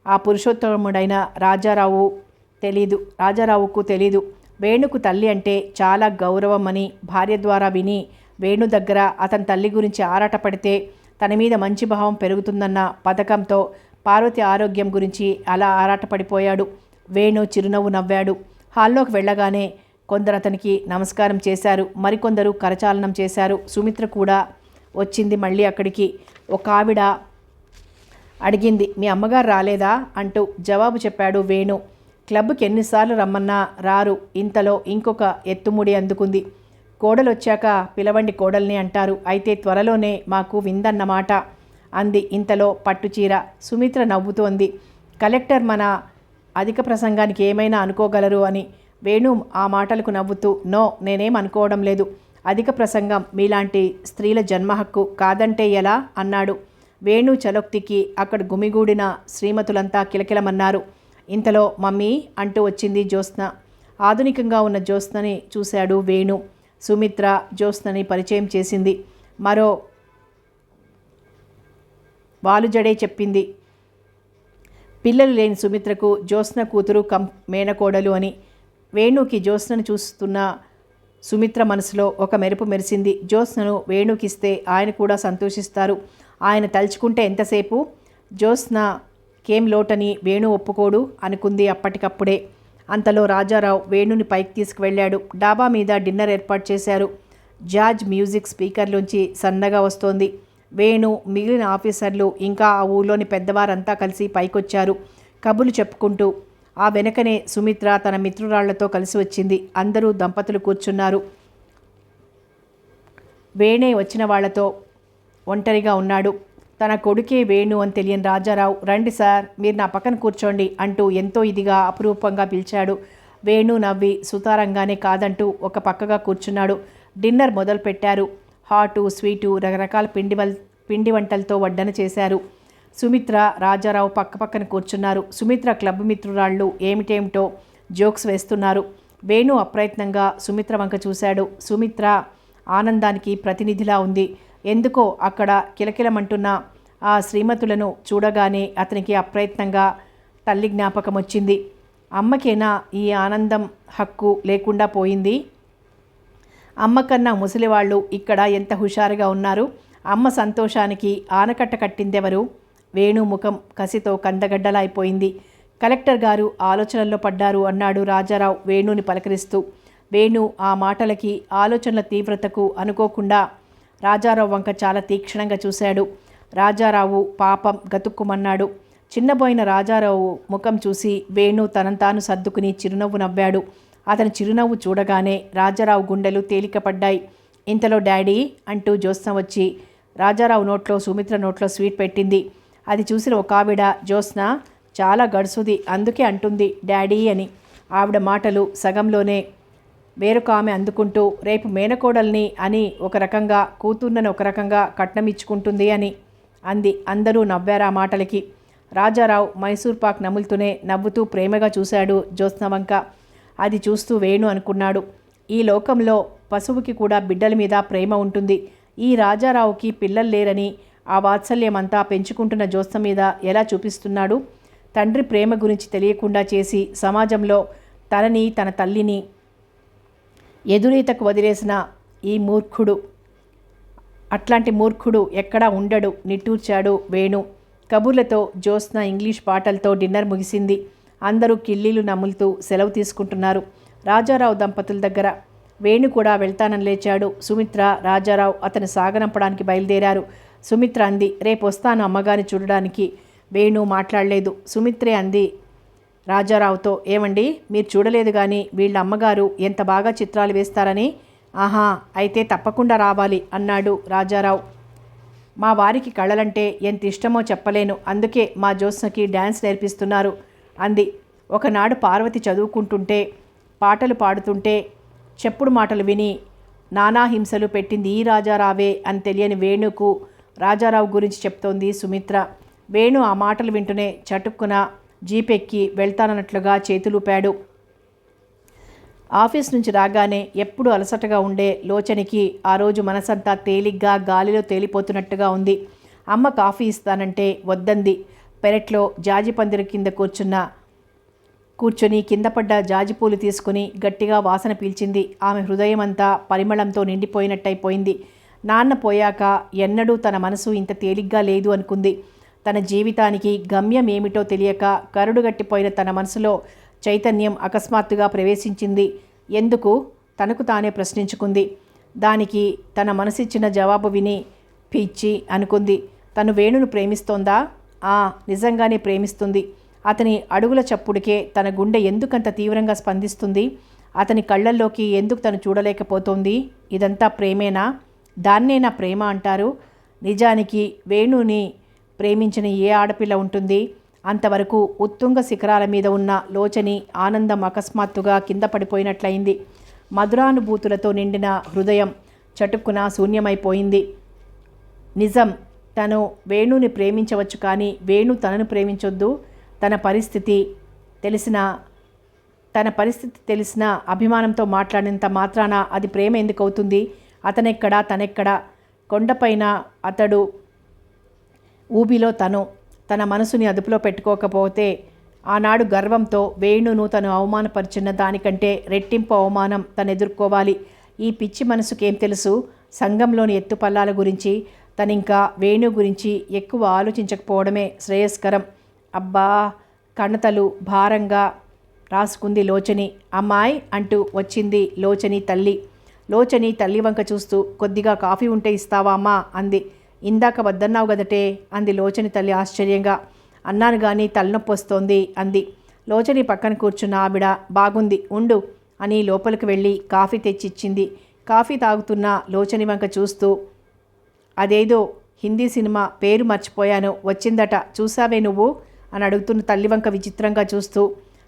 ఆ పురుషోత్తముడైన రాజారావుకు తెలీదు. వేణుకు తల్లి అంటే చాలా గౌరవం అని భార్య ద్వారా విని వేణు దగ్గర అతని తల్లి గురించి ఆరాటపడితే తన మీద మంచి భావం పెరుగుతుందన్న పథకంతో పార్వతి ఆరోగ్యం గురించి అలా ఆరాటపడిపోయాడు. వేణు చిరునవ్వు నవ్వాడు. హాల్లోకి వెళ్ళగానే కొందరు అతనికి నమస్కారం చేశారు, మరికొందరు కరచాలనం చేశారు. సుమిత్ర కూడా వచ్చింది మళ్ళీ అక్కడికి. ఒక ఆవిడ అడిగింది, మీ అమ్మగారు రాలేదా అంటూ. జవాబు చెప్పాడు వేణు. క్లబ్కి ఎన్నిసార్లు రమ్మన్నా రారు. ఇంతలో ఇంకొక ఎత్తుముడి అందుకుంది. కోడలొచ్చాక పిలవండి కోడల్ని అంటారు. అయితే త్వరలోనే మాకు విందన్నమాట అంది. ఇంతలో పట్టుచీర. సుమిత్ర నవ్వుతోంది. కలెక్టర్ మన అధిక ప్రసంగానికి ఏమైనా అనుకోగలరు అని. వేణు ఆ మాటలకు నవ్వుతూ, నో, నేనేం అనుకోవడం లేదు. అధిక ప్రసంగం మీలాంటి స్త్రీల జన్మ హక్కు, కాదంటే ఎలా అన్నాడు. వేణు చలోక్తికి అక్కడ గుమిగూడిన శ్రీమతులంతా కిలకిలమన్నారు. ఇంతలో మమ్మీ అంటూ వచ్చింది జ్యోత్స్న. ఆధునికంగా ఉన్న జ్యోత్స్నని చూశాడు వేణు. సుమిత్ర జ్యోత్స్నని పరిచయం చేసింది. మరో వాలుజడే చెప్పింది. పిల్లలు లేని సుమిత్రకు జ్యోత్స్న కూతురు మేనకోడలు అని. వేణుకి జ్యోత్స్నను చూస్తున్న సుమిత్ర మనసులో ఒక మెరుపు మెరిసింది. జ్యోత్స్నను వేణుకిస్తే ఆయన కూడా సంతోషిస్తారు. ఆయన తలుచుకుంటే ఎంతసేపు జ్యోత్స్నకేం లోటని వేణు ఒప్పుకోడు అనుకుంది అప్పటికప్పుడే. అంతలో రాజారావు వేణుని పైకి తీసుకువెళ్ళాడు. డాబా మీద డిన్నర్ ఏర్పాటు చేశారు. జాజ్ మ్యూజిక్ స్పీకర్లోంచి సన్నగా వస్తోంది. వేణు, మిగిలిన ఆఫీసర్లు ఇంకా ఆ ఊళ్ళోని పెద్దవారంతా కలిసి పైకొచ్చారు కబుర్లు చెప్పుకుంటూ. ఆ వెనకనే సుమిత్ర తన మిత్రురాళ్లతో కలిసి వచ్చింది. అందరూ దంపతులు కూర్చున్నారు. వేణే వచ్చిన వాళ్లతో ఒంటరిగా ఉన్నాడు. తన కొడుకే వేణు అని తెలియని రాజారావు, రండి సార్, మీరు నా పక్కన కూర్చోండి అంటూ ఎంతో ఇదిగా అపురూపంగా పిలిచాడు. వేణు నవ్వి సుతారంగానే కాదంటూ ఒక పక్కగా కూర్చున్నాడు. డిన్నర్ మొదలుపెట్టారు. హాటు, స్వీటు, రకరకాల పిండి వంటలతో వడ్డన చేశారు. సుమిత్ర, రాజారావు పక్కపక్కన కూర్చున్నారు. సుమిత్ర క్లబ్ మిత్రురాళ్ళు ఏమిటేమిటో జోక్స్ వేస్తున్నారు. వేణు అప్రయత్నంగా సుమిత్ర వంక చూశాడు. సుమిత్ర ఆనందానికి ప్రతినిధిలా ఉంది. ఎందుకో అక్కడ కిలకిలమంటున్న ఆ శ్రీమతులను చూడగానే అతనికి అప్రయత్నంగా తల్లి జ్ఞాపకం వచ్చింది. అమ్మకేనా ఈ ఆనందం హక్కు లేకుండా పోయింది? అమ్మకన్నా ముసలివాళ్ళు ఇక్కడ ఎంత హుషారుగా ఉన్నారు. అమ్మ సంతోషానికి ఆనకట్ట కట్టిందెవరు? వేణు ముఖం కసితో కందగడ్డలా అయిపోయింది. కలెక్టర్ గారు ఆలోచనల్లో పడ్డారు అన్నాడు రాజారావు వేణుని పలకరిస్తూ. వేణు ఆ మాటలకి, ఆలోచనల తీవ్రతకు అనుకోకుండా రాజారావు వంక చాలా తీక్షణంగా చూశాడు. రాజారావు పాపం గతుక్కుమన్నాడు. చిన్నబోయిన రాజారావు ముఖం చూసి వేణు తనంతాను సర్దుకుని చిరునవ్వు నవ్వాడు. అతని చిరునవ్వు చూడగానే రాజారావు గుండెలు తేలికపడ్డాయి. ఇంతలో డాడీ అంటూ జ్యోత్స్న వచ్చి రాజారావు నోట్లో, సుమిత్ర నోట్లో స్వీట్ పెట్టింది. అది చూసిన ఒక ఆవిడ, జ్యోత్స్న చాలా గడుసుది, అందుకే అంటుంది డాడీ అని. ఆవిడ మాటలు సగంలోనే వేరొక ఆమె అందుకుంటూ, రేపు మేనకోడల్ని అని ఒక రకంగా, కూతుర్నని ఒక రకంగా కట్నం ఇచ్చుకుంటుంది అని అంది. అందరూ నవ్వారు ఆ మాటలకి. రాజారావు మైసూర్ పాక్ నములుతూనే నవ్వుతూ ప్రేమగా చూశాడు జ్యోత్స్న వంక. అది చూస్తూ వేణు అనుకున్నాడు, ఈ లోకంలో పశువుకి కూడా బిడ్డల మీద ప్రేమ ఉంటుంది. ఈ రాజారావుకి పిల్లలు లేరని ఆ వాత్సల్యమంతా పెంచుకుంటున్న జ్యోత్స్న మీద ఎలా చూపిస్తున్నాడు? తండ్రి ప్రేమ గురించి తెలియకుండా చేసి సమాజంలో తనని, తన తల్లిని ఎదురీతకు వదిలేసిన ఈ మూర్ఖుడు, అట్లాంటి మూర్ఖుడు ఎక్కడా ఉండడు నిట్టూర్చాడు వేణు. కబుర్లతో జ్యోత్స్న ఇంగ్లీష్ పాటలతో డిన్నర్ ముగిసింది. అందరూ కిళ్ళీలు నములుతూ సెలవు తీసుకుంటున్నారు. రాజారావు దంపతుల దగ్గర వేణు కూడా వెళ్తానని లేచాడు. సుమిత్ర, రాజారావు అతను సాగనంపడానికి బయలుదేరారు. సుమిత్ర అంది, రేపు వస్తాను అమ్మగారిని చూడడానికి. వేణు మాట్లాడలేదు. సుమిత్రే అంది రాజారావుతో, ఏమండి, మీరు చూడలేదు కానీ వీళ్ళ అమ్మగారు ఎంత బాగా చిత్రాలు వేస్తారని. ఆహా, అయితే తప్పకుండా రావాలి అన్నాడు రాజారావు. మా వారికి కళలంటే ఎంత ఇష్టమో చెప్పలేను, అందుకే మా జ్యోత్స్నకి డ్యాన్స్ నేర్పిస్తున్నారు అంది. ఒకనాడు పార్వతి చదువుకుంటుంటే, పాటలు పాడుతుంటే చెప్పుడు మాటలు విని నానా హింసలు పెట్టింది ఈ రాజారావే అని తెలియని వేణుకు రాజారావు గురించి చెప్తోంది సుమిత్ర. వేణు ఆ మాటలు వింటూనే చటుక్కున జీపెక్కి వెళ్తానన్నట్లుగా చేతులూపాడు. ఆఫీస్ నుంచి రాగానే ఎప్పుడు అలసటగా ఉండే లోచనికి ఆ రోజు మనసంతా తేలిగ్గా గాలిలో తేలిపోతున్నట్టుగా ఉంది. అమ్మ కాఫీ ఇస్తానంటే వద్దంది. పెరట్లో జాజి పందిరి కింద కూర్చొని కింద పడ్డ జాజిపూలు తీసుకుని గట్టిగా వాసన పీల్చింది. ఆమె హృదయమంతా పరిమళంతో నిండిపోయినట్టయిపోయింది. నాన్న పోయాక ఎన్నడూ తన మనసు ఇంత తేలిగ్గా లేదు అనుకుంది. తన జీవితానికి గమ్యం ఏమిటో తెలియక కరుడుగట్టిపోయిన తన మనసులో చైతన్యం అకస్మాత్తుగా ప్రవేశించింది. ఎందుకు? తనకు తానే ప్రశ్నించుకుంది. దానికి తన మనసిచ్చిన జవాబు విని పిచ్చి అనుకుంది. తను వేణును ప్రేమిస్తోందా? నిజంగానే ప్రేమిస్తుంది. అతని అడుగుల చప్పుడికే తన గుండె ఎందుకంత తీవ్రంగా స్పందిస్తుంది? అతని కళ్ళల్లోకి ఎందుకు తను చూడలేకపోతోంది? ఇదంతా ప్రేమేనా? దాన్నేనా ప్రేమ అంటారు? నిజానికి వేణుని ప్రేమించిన ఏ ఆడపిల్ల ఉంటుంది? అంతవరకు ఉత్తుంగ శిఖరాల మీద ఉన్న లోచని ఆనందం అకస్మాత్తుగా కింద పడిపోయినట్లయింది. మధురానుభూతులతో నిండిన హృదయం చటుక్కున శూన్యమైపోయింది. నిజం, తను వేణుని ప్రేమించవచ్చు, కానీ వేణు తనను ప్రేమించొద్దు. తన పరిస్థితి తెలిసిన అభిమానంతో మాట్లాడినంత మాత్రాన అది ప్రేమ ఎందుకు అవుతుంది? అతనెక్కడా, తనెక్కడా? కొండపైన అతడు ఊబిలో తన మనసుని అదుపులో పెట్టుకోకపోతే ఆనాడు గర్వంతో వేణును తను అవమానపరిచిన దానికంటే రెట్టింపు అవమానం తను ఎదుర్కోవాలి. ఈ పిచ్చి మనసుకేం తెలుసు సంఘంలోని ఎత్తుపల్లాల గురించి? తనింకా వేణు గురించి ఎక్కువ ఆలోచించకపోవడమే శ్రేయస్కరం. అబ్బా! కణతలు భారంగా రాసుకుంది లోచని. అమ్మాయి అంటూ వచ్చింది లోచని తల్లి. లోచని తల్లి వంక చూస్తూ, కొద్దిగా కాఫీ ఉంటే ఇస్తావా అమ్మా అంది. ఇందాక వద్దన్నావు గదటే అంది లోచని తల్లి ఆశ్చర్యంగా. అన్నాను కానీ తలనొప్పి వస్తోంది అంది. లోచని పక్కన కూర్చున్న ఆవిడ, బాగుంది ఉండు అని లోపలికి వెళ్ళి కాఫీ తెచ్చిచ్చింది. కాఫీ తాగుతున్న లోచని వంక చూస్తూ, అదేదో హిందీ సినిమా పేరు మర్చిపోయాను, వచ్చిందట, చూసావే నువ్వు అని అడుగుతున్న తల్లి వంక విచిత్రంగా చూస్తూ.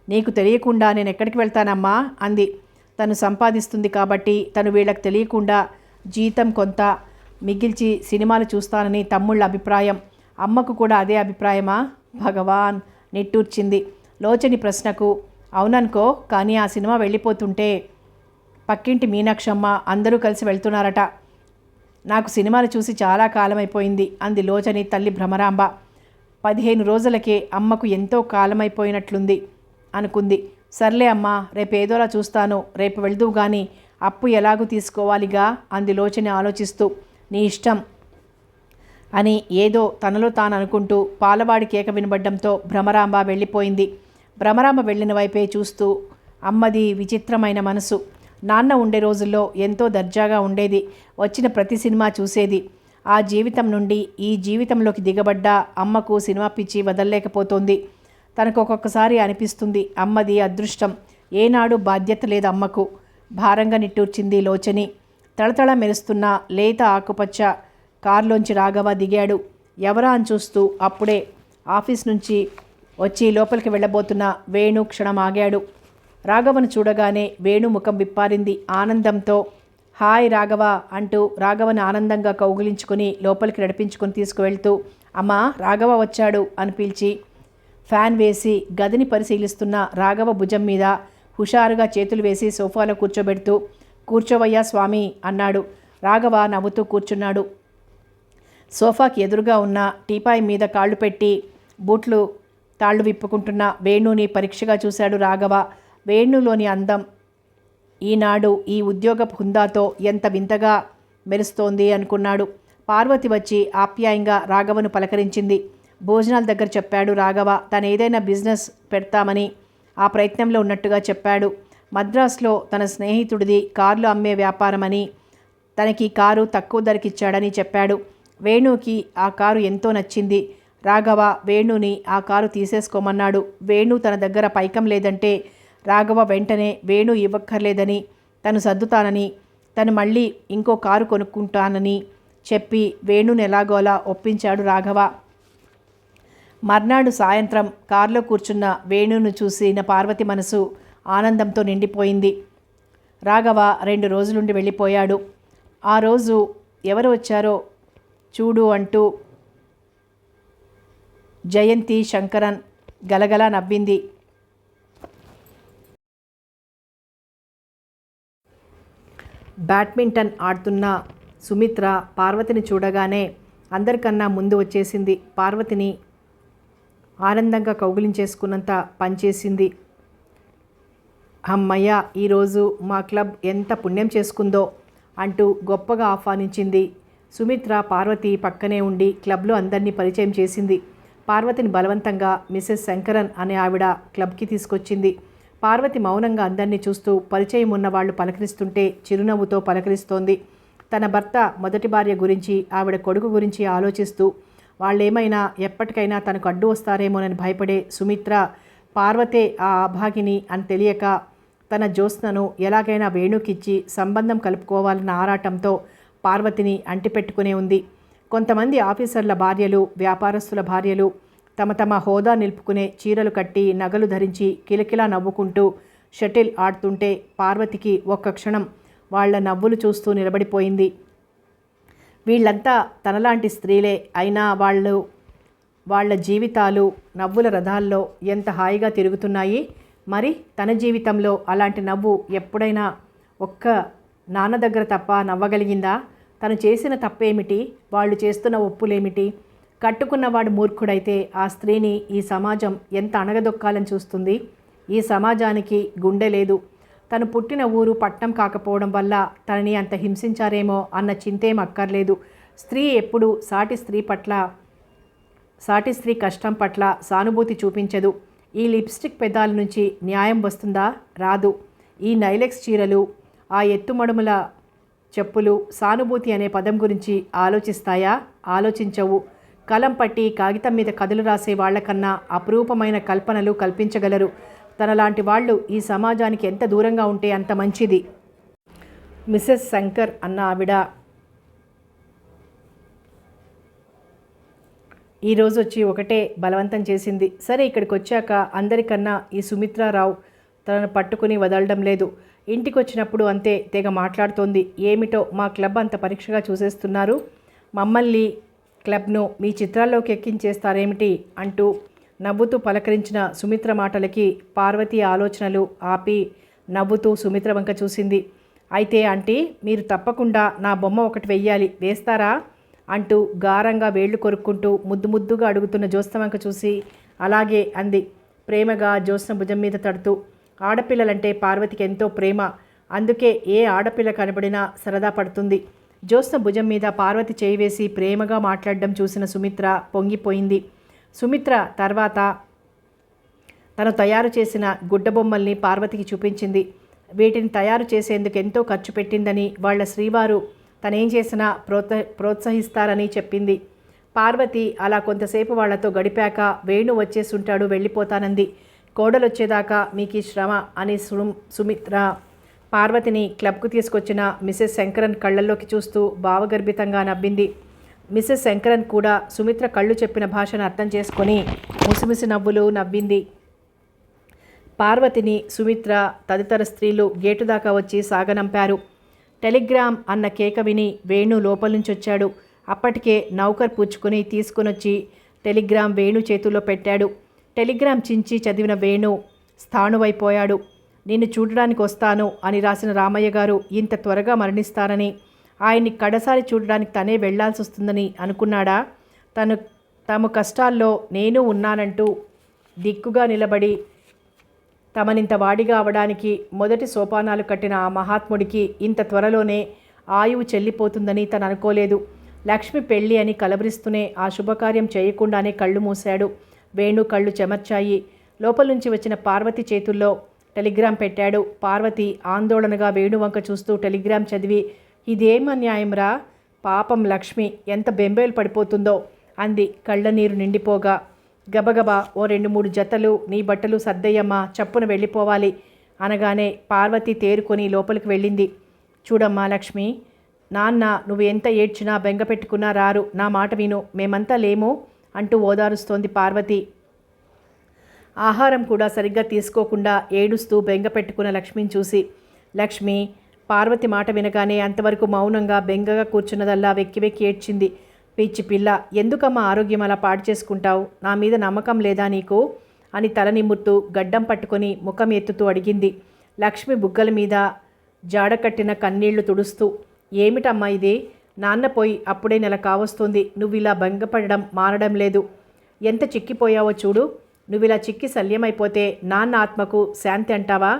నీకు తెలియకుండా నేను ఎక్కడికి వెళ్తానమ్మా అంది. తను సంపాదిస్తుంది కాబట్టి తను వీళ్ళకి తెలియకుండా జీతం కొంత మిగిల్చి సినిమాలు చూస్తానని తమ్ముళ్ళ అభిప్రాయం. అమ్మకు కూడా అదే అభిప్రాయమా? భగవాన్ నిట్టూర్చింది. లోచని ప్రశ్నకు అవుననుకో, కానీ ఆ సినిమా వెళ్ళిపోతుంటే పక్కింటి మీనాక్షమ్మ అందరూ కలిసి వెళ్తున్నారట. నాకు సినిమాలు చూసి చాలా కాలమైపోయింది అంది లోచని తల్లి భ్రమరాంబ. 15 రోజులకే అమ్మకు ఎంతో కాలమైపోయినట్లుంది అనుకుంది. సర్లే అమ్మా, రేపేదోలా చూస్తాను, రేపు వెళ్దువు గాని అప్పు ఎలాగూ తీసుకోవాలిగా అంది లోచని ఆలోచిస్తూ. నీ ఇష్టం అని ఏదో తనలో తాను అనుకుంటూ పాలవాడి కేక వినబడ్డంతో భ్రమరాంబ వెళ్ళిపోయింది. భ్రమరాంబ వెళ్ళిన వైపే చూస్తూ, అమ్మది విచిత్రమైన మనసు. నాన్న ఉండే రోజుల్లో ఎంతో దర్జాగా ఉండేది. వచ్చిన ప్రతి సినిమా చూసేది. ఆ జీవితం నుండి ఈ జీవితంలోకి దిగబడ్డ అమ్మకు సినిమా పిచ్చి వదలలేకపోతోంది. తనకు ఒక్కొక్కసారి అనిపిస్తుంది, అమ్మది అదృష్టం, ఏనాడు బాధ్యత లేదు అమ్మకు. భారంగా నిట్టూర్చింది లోచని. తళతళ మెరుస్తున్న లేత ఆకుపచ్చ కారులోంచి రాఘవ దిగాడు. ఎవరా అని చూస్తూ అప్పుడే ఆఫీస్ నుంచి వచ్చి లోపలికి వెళ్ళబోతున్న వేణు క్షణం ఆగాడు. రాఘవను చూడగానే వేణు ముఖం విప్పారింది ఆనందంతో. హాయ్ రాఘవ అంటూ రాఘవను ఆనందంగా కౌగిలించుకుని లోపలికి నడిపించుకొని తీసుకువెళ్తూ, అమ్మా రాఘవ వచ్చాడు అని పిలిచి ఫ్యాన్ వేసి గదిని పరిశీలిస్తున్న రాఘవ భుజం మీద హుషారుగా చేతులు వేసి సోఫాలో కూర్చోబెడుతూ, కూర్చోవయ్యా స్వామి అన్నాడు. రాఘవ నవ్వుతూ కూర్చున్నాడు. సోఫాకి ఎదురుగా ఉన్న టీపాయ్ మీద కాళ్ళు పెట్టి బూట్లు తాళ్ళు విప్పుకుంటున్న వేణుని పరీక్షగా చూశాడు రాఘవ. వేణులోని అందం ఈనాడు ఈ ఉద్యోగపు హుందాతో ఎంత వింతగా మెరుస్తోంది అనుకున్నాడు. పార్వతి వచ్చి ఆప్యాయంగా రాఘవను పలకరించింది. భోజనాల దగ్గర చెప్పాడు రాఘవ. తను ఏదైనా బిజినెస్ పెడతామని ఆ ప్రయత్నంలో ఉన్నట్టుగా చెప్పాడు. మద్రాసులో తన స్నేహితుడిది కార్లు అమ్మే వ్యాపారమని, తనకి కారు తక్కువ ధరకిచ్చాడని చెప్పాడు. వేణుకి ఆ కారు ఎంతో నచ్చింది. రాఘవ వేణుని ఆ కారు తీసేసుకోమన్నాడు. వేణు తన దగ్గర పైకం లేదంటే రాఘవ వెంటనే వేణు ఇవ్వక్కర్లేదని, తను సర్దుతానని, తను మళ్ళీ ఇంకో కారు కొనుక్కుంటానని చెప్పి వేణుని ఎలాగోలా ఒప్పించాడు రాఘవ. మర్నాడు సాయంత్రం కారులో కూర్చున్న వేణును చూసిన పార్వతి మనసు ఆనందంతో నిండిపోయింది. రాఘవ 2 రోజులుండి వెళ్ళిపోయాడు. ఆ రోజు ఎవరు వచ్చారో చూడు అంటూ జయంతి శంకరన్ గలగలా నవ్వింది. బ్యాడ్మింటన్ ఆడుతున్న సుమిత్ర పార్వతిని చూడగానే అందరికన్నా ముందు వచ్చేసింది. పార్వతిని ఆనందంగా కౌగిలించేసుకున్నంత పనిచేసింది. అమ్మయ్య, ఈరోజు మా క్లబ్ ఎంత పుణ్యం చేసుకుందో అంటూ గొప్పగా ఆహ్వానించింది. సుమిత్ర పార్వతి పక్కనే ఉండి క్లబ్లో అందరినీ పరిచయం చేసింది. పార్వతిని బలవంతంగా మిసెస్ శంకరన్ అనే ఆవిడ క్లబ్కి తీసుకొచ్చింది. పార్వతి మౌనంగా అందరినీ చూస్తూ పరిచయం ఉన్న వాళ్ళు పలకరిస్తుంటే చిరునవ్వుతో పలకరిస్తోంది. తన భర్త మొదటి భార్య గురించి, ఆవిడ కొడుకు గురించి ఆలోచిస్తూ వాళ్ళేమైనా ఎప్పటికైనా తనకు అడ్డు వస్తారేమోనని భయపడే సుమిత్ర, పార్వతే ఆ అభాగిని అని తెలియక తన జ్యోత్స్నను ఎలాగైనా వేణుకిచ్చి సంబంధం కలుపుకోవాలన్న ఆరాటంతో పార్వతిని అంటిపెట్టుకునే ఉంది. కొంతమంది ఆఫీసర్ల భార్యలు, వ్యాపారస్తుల భార్యలు తమ తమ హోదా నిలుపుకునే చీరలు కట్టి నగలు ధరించి కిలకిలా నవ్వుకుంటూ షటిల్ ఆడుతుంటే పార్వతికి ఒక్క క్షణం వాళ్ల నవ్వులు చూస్తూ నిలబడిపోయింది. వీళ్ళంతా తనలాంటి స్త్రీలే అయినా వాళ్ళ జీవితాలు నవ్వుల రథాల్లో ఎంత హాయిగా తిరుగుతున్నాయి. మరి తన జీవితంలో అలాంటి నవ్వు ఎప్పుడైనా ఒక్క నాన్న దగ్గర తప్ప నవ్వగలిగిందా? తను చేసిన తప్పేమిటి? వాళ్ళు చేస్తున్న ఒప్పులేమిటి? కట్టుకున్నవాడు మూర్ఖుడైతే ఆ స్త్రీని ఈ సమాజం ఎంత అణగదొక్కాలని చూస్తుంది. ఈ సమాజానికి గుండె లేదు. తను పుట్టిన ఊరు పట్నం కాకపోవడం వల్ల తనని అంత హింసించారేమో అన్న చింతేం అక్కర్లేదు. స్త్రీ ఎప్పుడూ సాటి స్త్రీ కష్టం పట్ల సానుభూతి చూపించదు. ఈ లిప్స్టిక్ పెదాల నుంచి న్యాయం వస్తుందా? రాదు. ఈ నైలెక్స్ చీరలు, ఆ ఎత్తుమడుముల చెప్పులు సానుభూతి అనే పదం గురించి ఆలోచిస్తాయా? ఆలోచించవు. కలం పట్టి కాగితం మీద కథలు రాసే వాళ్లకన్నా అపురూపమైన కల్పనలు కల్పించగలరు. తనలాంటి వాళ్ళు ఈ సమాజానికి ఎంత దూరంగా ఉంటే అంత మంచిది. మిసెస్ శంకర్ అన్న ఆవిడ ఈరోజు వచ్చి ఒకటే బలవంతం చేసింది. సరే, ఇక్కడికి వచ్చాక అందరికన్నా ఈ సుమిత్రారావు తనను పట్టుకుని వదలడం లేదు. ఇంటికి వచ్చినప్పుడు అంతే తెగ మాట్లాడుతోంది. ఏమిటో మా క్లబ్ అంత పరీక్షగా చూసేస్తున్నారు, మమ్మల్ని క్లబ్ను మీ చిత్రాల్లోకి ఎక్కించేస్తారేమిటి అంటూ నవ్వుతూ పలకరించిన సుమిత్ర మాటలకి పార్వతి ఆలోచనలు ఆపి నవ్వుతూ సుమిత్ర వంక చూసింది. అయితే ఆంటీ, మీరు తప్పకుండా నా బొమ్మ ఒకటి వెయ్యాలి, వేస్తారా అంటూ గారంగా వేళ్లు కొరుక్కుంటూ ముద్దుగా అడుగుతున్న జ్యోత్స్న వంక చూసి అలాగే అంది ప్రేమగా జ్యోత్స్న భుజం మీద తడుతూ. ఆడపిల్లలంటే పార్వతికి ఎంతో ప్రేమ. అందుకే ఏ ఆడపిల్ల కనబడినా సరదా పడుతుంది. జ్యోత్స్న భుజం మీద పార్వతి చేయి వేసి ప్రేమగా మాట్లాడడం చూసిన సుమిత్ర పొంగిపోయింది. సుమిత్ర తర్వాత తను తయారు చేసిన గుడ్డబొమ్మల్ని పార్వతికి చూపించింది. వీటిని తయారు చేసేందుకు ఎంతో ఖర్చు పెట్టిందని, వాళ్ళ శ్రీవారు తనేం చేసినా ప్రోత్సహిస్తారని చెప్పింది. పార్వతి అలా కొంతసేపు వాళ్లతో గడిపాక వేణు వచ్చేసుంటాడు, వెళ్ళిపోతానంది. కోడలొచ్చేదాకా మీకు ఈ శ్రమ అని సుమిత్ర పార్వతిని క్లబ్కు తీసుకొచ్చిన మిసెస్ శంకరన్ కళ్ళల్లోకి చూస్తూ భావగర్భితంగా నవ్వింది. మిసెస్ శంకరన్ కూడా సుమిత్ర కళ్ళు చెప్పిన భాషను అర్థం చేసుకొని ముసిముసి నవ్వులు నవ్వింది. పార్వతిని సుమిత్ర తదితర స్త్రీలు గేటు దాకా వచ్చి సాగనంపారు. టెలిగ్రామ్ అన్న కేక విని వేణు లోపల నుంచి వచ్చాడు. అప్పటికే నౌకర్ పుచ్చుకొని తీసుకునొచ్చి టెలిగ్రామ్ వేణు చేతుల్లో పెట్టాడు. టెలిగ్రామ్ చించి చదివిన వేణు స్థాణువైపోయాడు. నిన్ను చూడడానికి వస్తాను అని రాసిన రామయ్య గారు ఇంత త్వరగా మరణిస్తారని, ఆయన్ని కడసారి చూడడానికి తనే వెళ్లాల్సి వస్తుందని అనుకున్నాడా? తమ కష్టాల్లో నేను ఉన్నానంటూ దిక్కుగా నిలబడి తమనింత వాడిగా అవడానికి మొదటి సోపానాలు కట్టిన ఆ మహాత్ముడికి ఇంత త్వరలోనే ఆయువు చెల్లిపోతుందని తను అనుకోలేదు. లక్ష్మి పెళ్ళి అని కలవరిస్తూనే ఆ శుభకార్యం చేయకుండానే కళ్ళు మూశాడు. వేణు కళ్ళు చెమర్చాయి. లోపల నుంచి వచ్చిన పార్వతి చేతుల్లో టెలిగ్రామ్ పెట్టాడు. పార్వతి ఆందోళనగా వేణు వంక చూస్తూ టెలిగ్రామ్ చదివి, ఇదేం అన్యాయంరా, పాపం లక్ష్మి ఎంత బెంబేలు పడిపోతుందో అంది కళ్ళ నీరు నిండిపోగా. గబగబా ఓ 2-3 జతలు నీ బట్టలు సర్దయ్యమ్మా, చప్పున వెళ్ళిపోవాలి అనగానే పార్వతి తేరుకొని లోపలికి వెళ్ళింది. చూడమ్మా లక్ష్మి, నాన్న నువ్వు ఎంత ఏడ్చినా బెంగ పెట్టుకున్నా రారు, నా మాట విను, మేమంతా లేము అంటూ ఓదారుస్తోంది పార్వతి. ఆహారం కూడా సరిగ్గా తీసుకోకుండా ఏడుస్తూ బెంగ పెట్టుకున్న లక్ష్మిని చూసి. లక్ష్మి పార్వతి మాట వినగానే అంతవరకు మౌనంగా బెంగగా కూర్చున్నదల్లా వెక్కి వెక్కి ఏడ్చింది. పిచ్చి పిల్ల, ఎందుకమ్మా ఆరోగ్యం అలా పాడు చేసుకుంటావు? నా మీద నమ్మకం లేదా నీకు అని తల నిమురుతూ గడ్డం పట్టుకొని ముఖం ఎత్తుతూ అడిగింది. లక్ష్మి బుగ్గల మీద జాడకట్టిన కన్నీళ్లు తుడుస్తూ, ఏమిటమ్మా ఇది? నాన్న పోయి అప్పుడే నెల కావస్తుంది, నువ్వు ఇలా బెంగపడడం మారడం లేదు. ఎంత చిక్కిపోయావో చూడు. నువ్విలా చిక్కి శల్యమైపోతే నాన్న ఆత్మకు శాంతి అంటావా?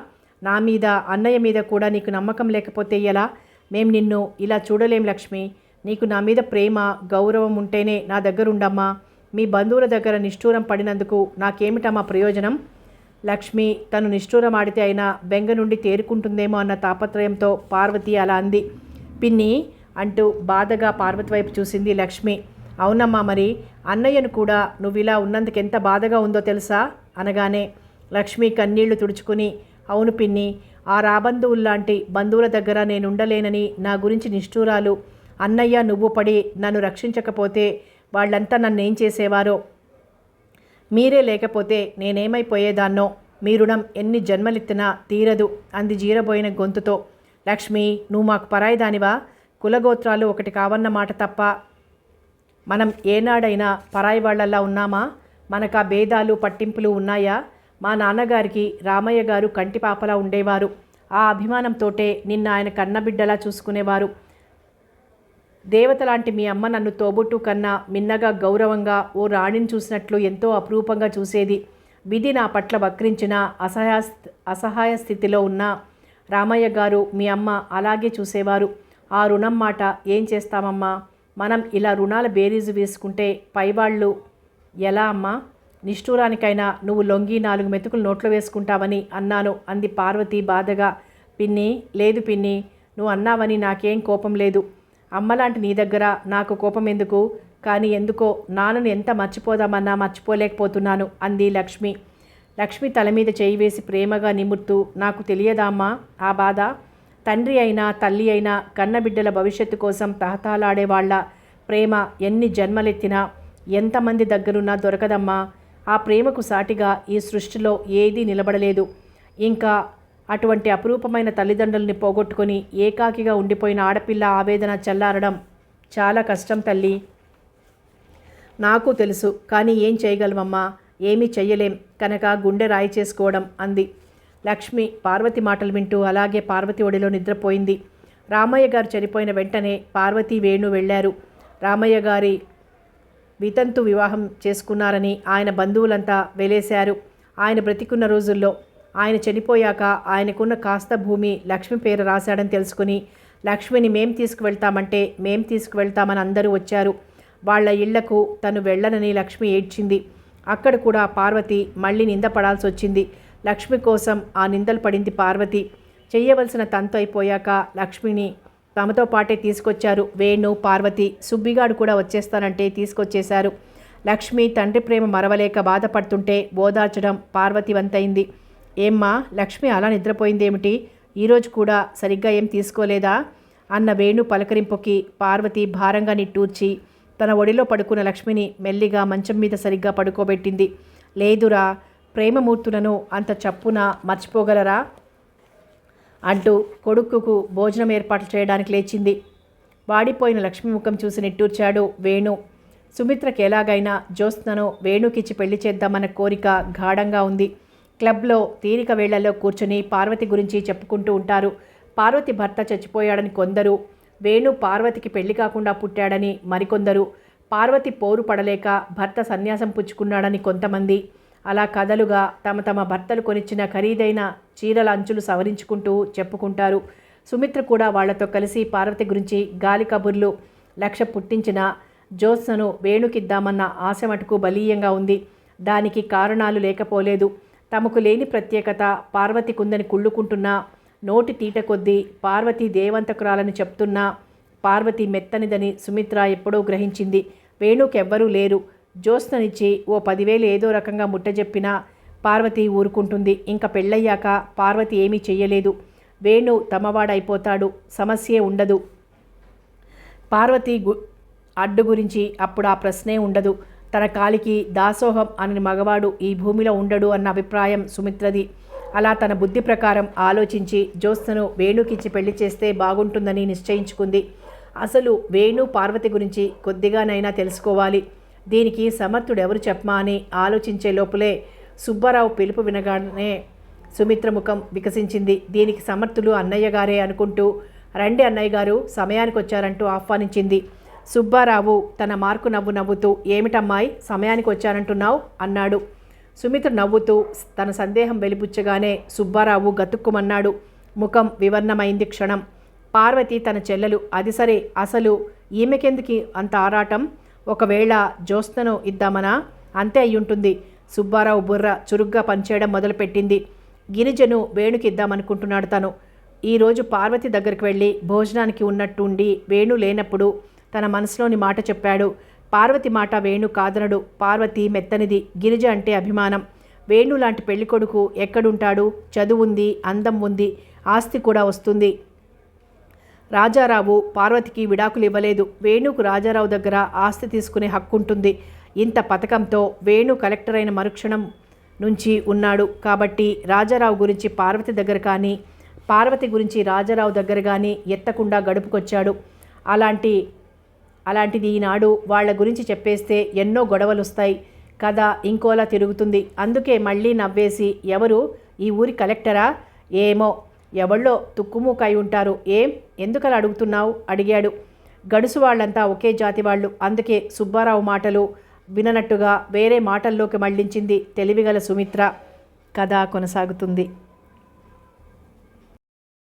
నా మీద అన్నయ్య మీద కూడా నీకు నమ్మకం లేకపోతే ఎలా? మేం నిన్ను ఇలా చూడలేం లక్ష్మి. నీకు నా మీద ప్రేమ గౌరవం ఉంటేనే నా దగ్గరుండమ్మా. మీ బంధువుల దగ్గర నిష్ఠూరం పడినందుకు నాకేమిటమ్మా ప్రయోజనం? లక్ష్మి తను నిష్ఠూరం ఆడితే అయినా బెంగ నుండి తేరుకుంటుందేమో అన్న తాపత్రయంతో పార్వతి అలా అంది. పిన్ని అంటూ బాధగా పార్వతి వైపు చూసింది లక్ష్మి. అవునమ్మా, మరి అన్నయ్యను కూడా నువ్వు ఇలా ఉన్నందుకు ఎంత బాధగా ఉందో తెలుసా అనగానే లక్ష్మి కన్నీళ్లు తుడుచుకుని, అవును పిన్ని, ఆ రాబంధువుల్లాంటి బంధువుల దగ్గర నేనుండలేనని నా గురించి నిష్ఠూరాలు అన్నయ్య నువ్వు పడి నన్ను రక్షించకపోతే వాళ్ళంతా నన్నేం చేసేవారో. మీరే లేకపోతే నేనేమైపోయేదాన్నో. మీ రుణం ఎన్ని జన్మలెత్తినా తీరదు అంది జీరబోయిన గొంతుతో. లక్ష్మి, నువ్వు మాకు పరాయిదానివా? కులగోత్రాలు ఒకటి కావన్న మాట తప్ప మనం ఏనాడైనా పరాయి వాళ్ళల్లా ఉన్నామా? మనకా భేదాలు పట్టింపులు ఉన్నాయా? మా నాన్నగారికి రామయ్య గారు కంటిపాపలా ఉండేవారు. ఆ అభిమానంతోటే నిన్న ఆయన కన్నబిడ్డలా చూసుకునేవారు. దేవతలాంటి మీ అమ్మ నన్ను తోబుట్టు కన్నా మిన్నగా గౌరవంగా ఓ రాణిని చూసినట్లు ఎంతో అపురూపంగా చూసేది. విధి నా పట్ల వక్రించిన అసహాయ స్థితిలో ఉన్న రామయ్య గారు మీ అమ్మ అలాగే చూసేవారు. ఆ రుణం మాట ఏం చేస్తామమ్మా? మనం ఇలా రుణాల బేరీజు వేసుకుంటే పైవాళ్ళు ఎలా అమ్మా? నిష్ఠూరానికైనా నువ్వు లొంగి 4 మెతుకులు నోట్లో వేసుకుంటావని అన్నాను అంది పార్వతి బాధగా. పిన్ని, లేదు పిన్ని, నువ్వు అన్నావని నాకేం కోపం లేదు. అమ్మలాంటి నీ దగ్గర నాకు కోపం ఎందుకు? కానీ ఎందుకో నాన్నను ఎంత మర్చిపోదామన్నా మర్చిపోలేకపోతున్నాను అంది లక్ష్మి. లక్ష్మి తల మీద చేయి వేసి ప్రేమగా నిమురుతూ, నాకు తెలియదామ్మా ఆ బాధ. తండ్రి అయినా తల్లి అయినా కన్నబిడ్డల భవిష్యత్తు కోసం తహతహలాడేవాళ్ల ప్రేమ ఎన్ని జన్మలెత్తినా ఎంతమంది దగ్గరున్నా దొరకదమ్మా. ఆ ప్రేమకు సాటిగా ఈ సృష్టిలో ఏదీ నిలబడలేదు. ఇంకా అటువంటి అపురూపమైన తల్లిదండ్రుల్ని పోగొట్టుకొని ఏకాకిగా ఉండిపోయిన ఆడపిల్ల ఆవేదన చల్లారడం చాలా కష్టం తల్లి. నాకు తెలుసు, కానీ ఏం చేయగలమమ్మా? ఏమీ చెయ్యలేం కనుక గుండె రాయి చేసుకోవడం అంది. లక్ష్మి పార్వతి మాటలు వింటూ అలాగే పార్వతి ఒడిలో నిద్రపోయింది. రామయ్య గారు చనిపోయిన వెంటనే పార్వతి వేణు వెళ్ళారు. రామయ్య గారి వితంతు వివాహం చేసుకున్నారని ఆయన బంధువులంతా వెలేశారు. ఆయన బ్రతికున్న రోజుల్లో. ఆయన చనిపోయాక ఆయనకున్న కాస్త భూమి లక్ష్మి పేరు రాశాడని తెలుసుకుని లక్ష్మిని మేం తీసుకువెళ్తామంటే మేం తీసుకువెళ్తామని అందరూ వచ్చారు. వాళ్ల ఇళ్లకు తను వెళ్ళనని లక్ష్మి ఏడ్చింది. అక్కడ కూడా పార్వతి మళ్ళీ నిందపడాల్సి వచ్చింది. లక్ష్మి కోసం ఆ నిందలు పడింది పార్వతి. చెయ్యవలసిన తంతు అయిపోయాక లక్ష్మిని తమతో పాటే తీసుకొచ్చారు వేణు, పార్వతి. సుబ్బిగాడు కూడా వచ్చేస్తానంటే తీసుకొచ్చేశారు. లక్ష్మి తండ్రి ప్రేమ మరవలేక బాధపడుతుంటే ఓదార్చడం పార్వతి వంతైంది. ఏమ్మా లక్ష్మి అలా నిద్రపోయిందేమిటి? ఈరోజు కూడా సరిగ్గా ఏం తీసుకోలేదా అన్న వేణు పలకరింపుకి పార్వతి భారంగా నిట్టూర్చి తన ఒడిలో పడుకున్న లక్ష్మిని మెల్లిగా మంచం మీద సరిగ్గా పడుకోబెట్టింది. లేదురా, ప్రేమమూర్తులను అంత చప్పున మర్చిపోగలరా అంటూ కొడుకుకు భోజనం ఏర్పాట్లు చేయడానికి లేచింది. వాడిపోయిన లక్ష్మి ముఖం చూసి నిట్టూర్చాడు వేణు. సుమిత్రకి ఎలాగైనా జ్యోత్స్నను వేణుకిచ్చి పెళ్లి చేద్దామన్న కోరిక గాఢంగా ఉంది. క్లబ్లో తీరిక వేళ్లలో కూర్చుని పార్వతి గురించి చెప్పుకుంటూ ఉంటారు. పార్వతి భర్త చచ్చిపోయాడని కొందరు, వేణు పార్వతికి పెళ్లి కాకుండా పుట్టాడని మరికొందరు, పార్వతి పోరు పడలేక భర్త సన్యాసం పుచ్చుకున్నాడని కొంతమంది. అలా కథలుగా తమ తమ భర్తలు కొనిచ్చిన ఖరీదైన చీరల అంచులు సవరించుకుంటూ చెప్పుకుంటారు. సుమిత్ర కూడా వాళ్లతో కలిసి పార్వతి గురించి గాలి కబుర్లు లక్ష్య పుట్టించిన జ్యోత్స్నను వేణుకిద్దామన్న ఆశ మటుకు బలీయంగా ఉంది. దానికి కారణాలు లేకపోలేదు. తమకు లేని ప్రత్యేకత పార్వతికుందని కుళ్ళుకుంటున్నా, నోటి తీట కొద్దీ పార్వతి దేవంతకురాలని చెప్తున్నా పార్వతి మెత్తనిదని సుమిత్ర ఎప్పుడో గ్రహించింది. వేణుకెవ్వరూ లేరు. జ్యోత్స్ననిచ్చి ఓ 10,000 ఏదో రకంగా ముట్టజెప్పినా పార్వతి ఊరుకుంటుంది. ఇంకా పెళ్ళయ్యాక పార్వతి ఏమీ చెయ్యలేదు. వేణు తమవాడైపోతాడు, సమస్యే ఉండదు. పార్వతి అడ్డు గురించి అప్పుడు ఆ ప్రశ్నే ఉండదు. తన కాలికి దాసోహం అని మగవాడు ఈ భూమిలో ఉండడు అన్న అభిప్రాయం సుమిత్రది. అలా తన బుద్ధి ప్రకారం ఆలోచించి జ్యోత్స్నను వేణుకిచ్చి పెళ్లి చేస్తే బాగుంటుందని నిశ్చయించుకుంది. అసలు వేణు పార్వతి గురించి కొద్దిగానైనా తెలుసుకోవాలి. దీనికి సమర్థుడెవరు చెప్పమా అని ఆలోచించే లోపలే సుబ్బారావు పిలుపు వినగానే సుమిత్ర ముఖం వికసించింది. దీనికి సమర్థులు అన్నయ్య గారే అనుకుంటూ, రండి అన్నయ్య గారు, సమయానికి వచ్చారంటూ ఆహ్వానించింది. సుబ్బారావు తన మార్కు నవ్వుతూ, ఏమిటమ్మాయి సమయానికి వచ్చానంటున్నావు అన్నాడు. సుమిత్ర నవ్వుతూ తన సందేహం వెలిబుచ్చగానే సుబ్బారావు గతుక్కుమన్నాడు. ముఖం వివర్ణమైంది క్షణం. పార్వతి తన చెల్లెలు, అది సరే, అసలు ఈమెకెందుకు అంత ఆరాటం? ఒకవేళ జ్యోత్స్నను ఇద్దామనా? అంతే అయ్యుంటుంది. సుబ్బారావు బుర్ర చురుగ్గా పనిచేయడం మొదలుపెట్టింది. గిరిజను వేణుకి ఇద్దామనుకుంటున్నాడు తను. ఈరోజు పార్వతి దగ్గరికి వెళ్ళి భోజనానికి ఉన్నట్టుండి వేణు లేనప్పుడు తన మనసులోని మాట చెప్పాడు. పార్వతి మాట వేణు కాదనడు. పార్వతి మెత్తనిది, గిరిజ అంటే అభిమానం. వేణు లాంటి పెళ్ళికొడుకు ఎక్కడుంటాడు? చదువుంది, అందం ఉంది, ఆస్తి కూడా వస్తుంది. రాజారావు పార్వతికి విడాకులు ఇవ్వలేదు. వేణుకు రాజారావు దగ్గర ఆస్తి తీసుకునే హక్కు ఉంటుంది. ఇంత పథకంతో వేణు కలెక్టర్ అయిన మరుక్షణం నుంచి ఉన్నాడు. కాబట్టి రాజారావు గురించి పార్వతి దగ్గర కానీ, పార్వతి గురించి రాజారావు దగ్గర కానీ ఎత్తకుండా గడుపుకొచ్చాడు. అలాంటిది ఈనాడు వాళ్ళ గురించి చెప్పేస్తే ఎన్నో గొడవలు వస్తాయి. కథ ఇంకోలా తిరుగుతుంది. అందుకే మళ్ళీ నవ్వేసి, ఎవరు ఈ ఊరి కలెక్టరా? ఏమో, ఎవళ్ళో తుక్కుమూకాయి ఉంటారు. ఎందుకలా అడుగుతున్నావు? అడిగాడు. గడుసు వాళ్ళంతా ఒకే జాతి వాళ్ళు. అందుకే సుబ్బారావు మాటలు విననట్టుగా వేరే మాటల్లోకి మళ్లించింది తెలివిగల సుమిత్ర. కథ కొనసాగుతుంది.